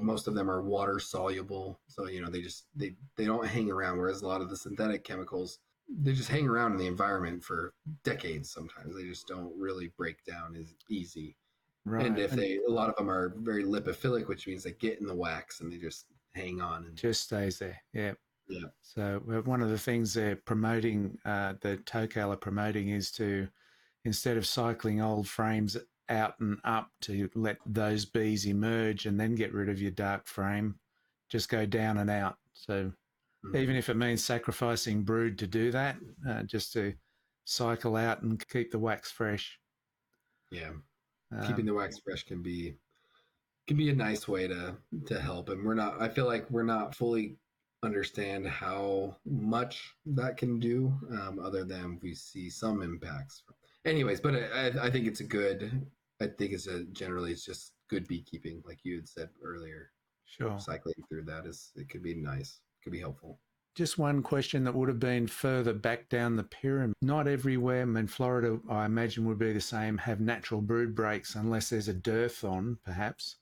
most of them are water soluble, so they don't hang around, whereas a lot of the synthetic chemicals, they just hang around in the environment for decades. Sometimes they just don't really break down as easy, and right. if And a lot of them are very lipophilic, which means they get in the wax and they just hang on. And just stays there. Yeah. yeah. So one of the things they're promoting, the Tocal are promoting, is to, instead of cycling old frames out and up, to let those bees emerge and then get rid of your dark frame, just go down and out. So even Mhm. if it means sacrificing brood to do that, just to cycle out and keep the wax fresh. Yeah, keeping Um, the wax fresh can be a nice way to help, and I feel like we're not fully understand how much that can do, other than we see some impacts. Anyways, but I think it's just good beekeeping, like you had said earlier. sure. Cycling through that, it could be nice, it could be helpful. Just one question that would have been further back down the pyramid. Not everywhere, in Florida, I imagine would be the same, have natural brood breaks unless there's a dearth on, perhaps.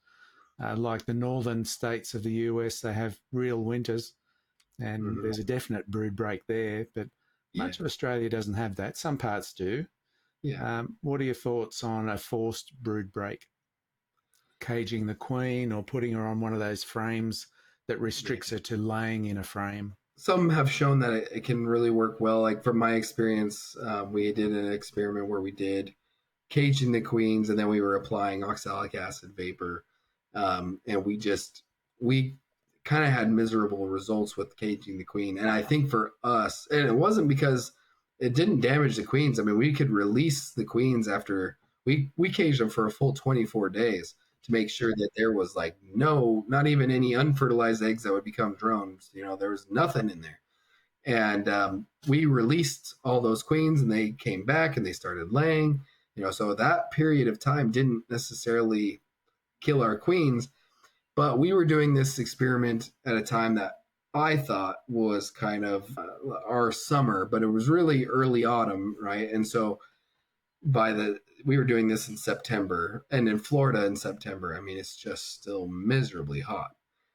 Like the northern states of the US, they have real winters and Hmm. there's a definite brood break there, but Yeah, much of Australia doesn't have that. Some parts do. yeah. What are your thoughts on a forced brood break? Caging the queen or putting her on one of those frames that Yeah. restricts her to laying in a frame? Some have shown that it can really work well. Like from my experience, we did an experiment where we did caging the queens, and then we were applying oxalic acid vapor, and we kind of had miserable results with caging the queen. And I think for us, and it wasn't because it didn't damage the queens. I mean, we could release the queens after we caged them for a full 24 days, to make sure that there was like not even any unfertilized eggs that would become drones. There was nothing in there. And we released all those queens, and they came back and they started laying. So that period of time didn't necessarily kill our queens, but we were doing this experiment at a time that I thought was kind of our summer, but it was really early autumn, right? And so we were doing this in September, and in Florida in September, I mean, it's just still miserably hot.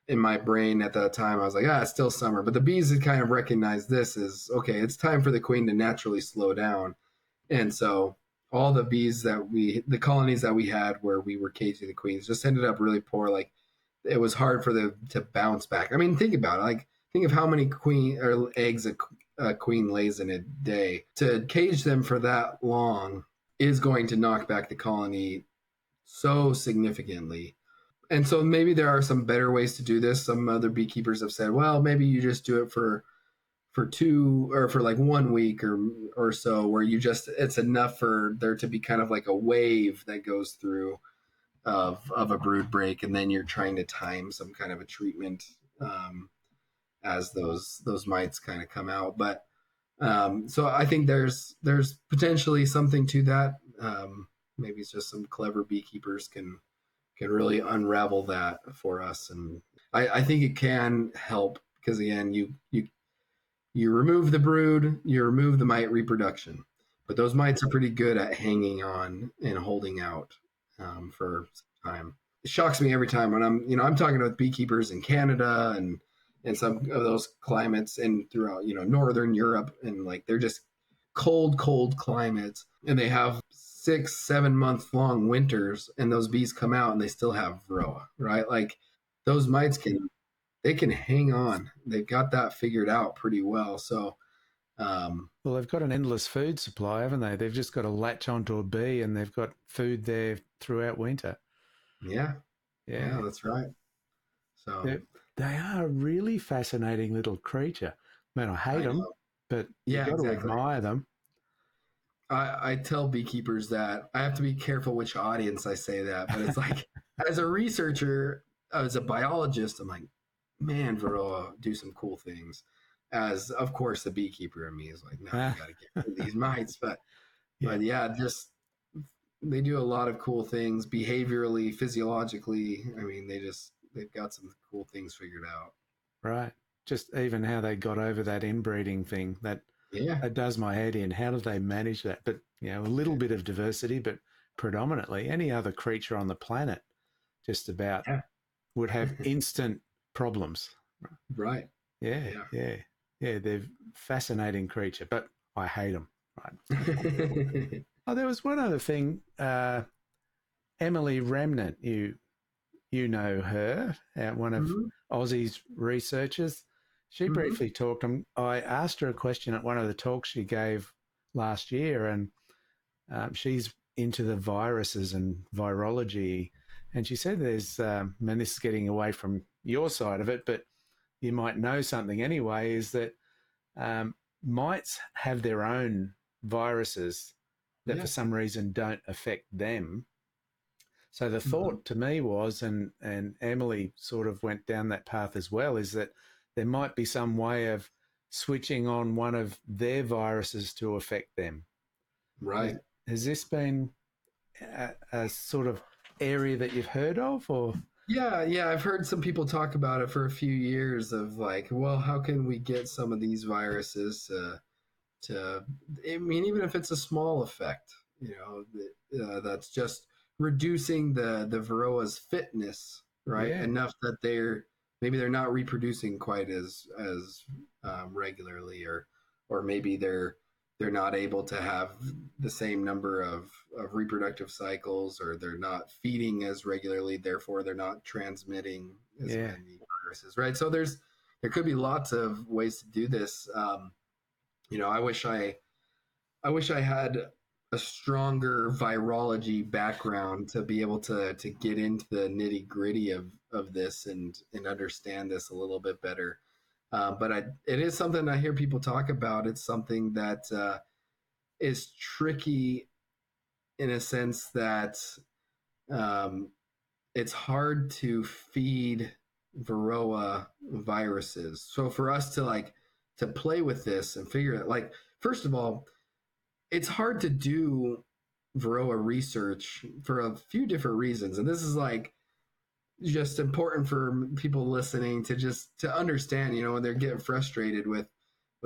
In my brain at that time, I was like, it's still summer. But the bees had kind of recognized this as, okay, it's time for the queen to naturally slow down. And so all the the colonies that we had where we were caging the queens just ended up really poor. Like, it was hard for them to bounce back. I mean, think about it. Like, think of how many queen or eggs a queen lays in a day. To cage them for that long is going to knock back the colony so significantly. And so maybe there are some better ways to do this. Some other beekeepers have said, well, maybe you just do it for 2 or for like 1 week or so, where it's enough for there to be kind of like a wave that goes through of a brood break, and then you're trying to time some kind of a treatment as those mites kind of come out. But so I think there's potentially something to that. Maybe it's just some clever beekeepers can really unravel that for us, and I think it can help because again, you remove the brood, you remove the mite reproduction, but those mites are pretty good at hanging on and holding out for some time. It shocks me every time when I'm talking with beekeepers in Canada and some of those climates and throughout northern Europe, and like they're just cold climates, and they have 6-7 month long winters, and those bees come out and they still have Varroa, right? Like those mites can hang on. They've got that figured out pretty well. So well, they've got an endless food supply, haven't they? They've just got to latch onto a bee, and they've got food there throughout winter. Yeah, that's right. So they are a really fascinating little creature. Man, I hate them, but you've got to admire them. I tell beekeepers that I have to be careful which audience I say that, but it's like as a researcher, as a biologist, I'm like, man, Varroa do some cool things. As of course the beekeeper in me is like, no, you got to get rid of these mites, but yeah, just they do a lot of cool things behaviorally, physiologically. I mean, they've got some cool things figured out. Right. Just even how they got over that inbreeding thing that does my head in. How do they manage that? But a little bit of diversity, but predominantly any other creature on the planet just about would have instant problems. Right. Yeah. They're fascinating creature, but I hate them. Right. Oh, there was one other thing. Emily Remnant, you know her, one of Aussie's researchers. She briefly talked. I asked her a question at one of the talks she gave last year, and she's into the viruses and virology. And she said there's, and this is getting away from your side of it, but you might know something anyway, is that mites have their own viruses that for some reason don't affect them. So the thought to me was, and Emily sort of went down that path as well, is that there might be some way of switching on one of their viruses to affect them. Right. Has this been a sort of area that you've heard of, or? Yeah, I've heard some people talk about it for a few years of like, well, how can we get some of these viruses to I mean, even if it's a small effect, that's just reducing the Varroa's fitness, right? Enough that maybe they're not reproducing quite as regularly, or maybe they're not able to have the same number of reproductive cycles, or they're not feeding as regularly, therefore they're not transmitting as many viruses, right? So there could be lots of ways to do this. I wish I had a stronger virology background to be able to get into the nitty gritty of this and understand this a little bit better. But it is something I hear people talk about. It's something that is tricky in a sense that it's hard to feed Varroa viruses. So for us to play with this and figure it, like, first of all, it's hard to do Varroa research for a few different reasons. And this is like just important for people listening to understand, when they're getting frustrated with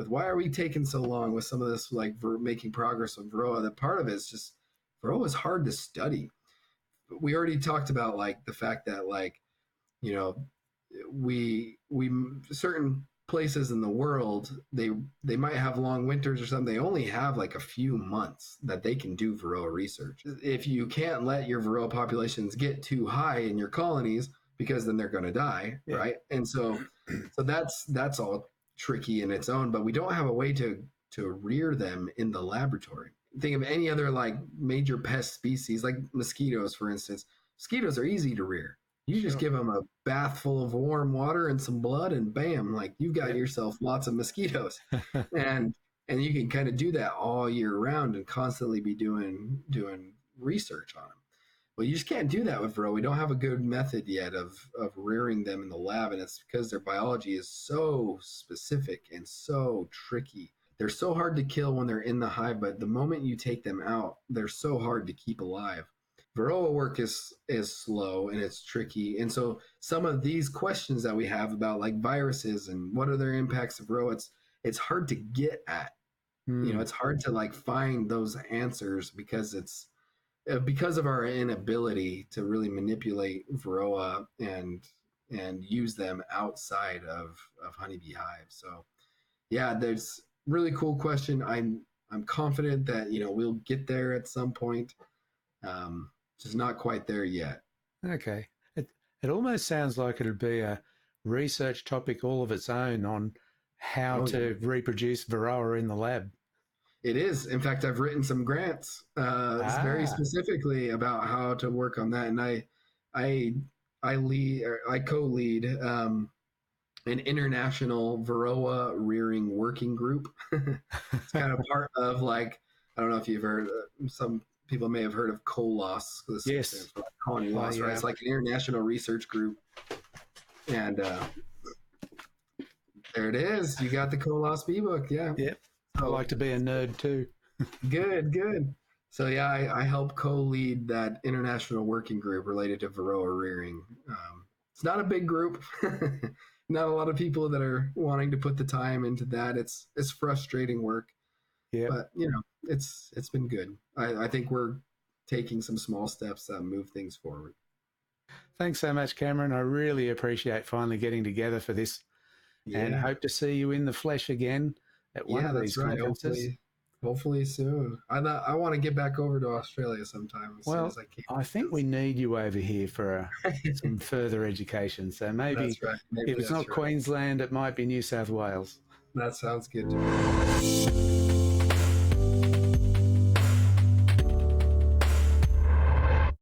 why are we taking so long with some of this, like making progress with Varroa. That part of it is just Varroa is hard to study. We already talked about like the fact that like, you know, we certain places in the world, they might have long winters or something. They only have like a few months that they can do Varroa research. If you can't let your Varroa populations get too high in your colonies, because then they're going to die, right? And so that's all tricky in its own. But we don't have a way to rear them in the laboratory. Think of any other like major pest species, like mosquitoes, for instance. Mosquitoes are easy to rear. You just give them a bath full of warm water and some blood, and bam, like you've got yourself lots of mosquitoes. and you can kind of do that all year round and constantly be doing research on them. Well, you just can't do that with Varroa. We don't have a good method yet of rearing them in the lab, and it's because their biology is so specific and so tricky. They're so hard to kill when they're in the hive, but the moment you take them out, they're so hard to keep alive. Varroa work is slow and it's tricky. And so some of these questions that we have about like viruses and what are their impacts of Varroa, it's hard to get at. It's hard to like find those answers because of our inability to really manipulate Varroa and use them outside of honeybee hives. So yeah, there's really cool question. I'm confident that we'll get there at some point. Just not quite there yet. Okay. It almost sounds like it'd be a research topic all of its own on how to reproduce Varroa in the lab. It is. In fact, I've written some grants very specifically about how to work on that, and I co-lead an international Varroa rearing working group. It's kind of part of like, I don't know if you've heard, some people may have heard of COLOS. Yes. Colony loss, right? It's like an international research group. And there it is. You got the COLOS bee book. Yeah. Yep. I like to be a nerd too. Good. So yeah, I help co-lead that international working group related to Varroa rearing. It's not a big group. Not a lot of people that are wanting to put the time into that. It's frustrating work. Yeah. But it's been good. I think we're taking some small steps that move things forward. Thanks so much, Cameron. I really appreciate finally getting together for this, and hope to see you in the flesh again at one of these conferences. Hopefully soon. I want to get back over to Australia sometime as soon as I can. I think we need you over here for some further education. So maybe if it's not Queensland, it might be New South Wales. That sounds good to me.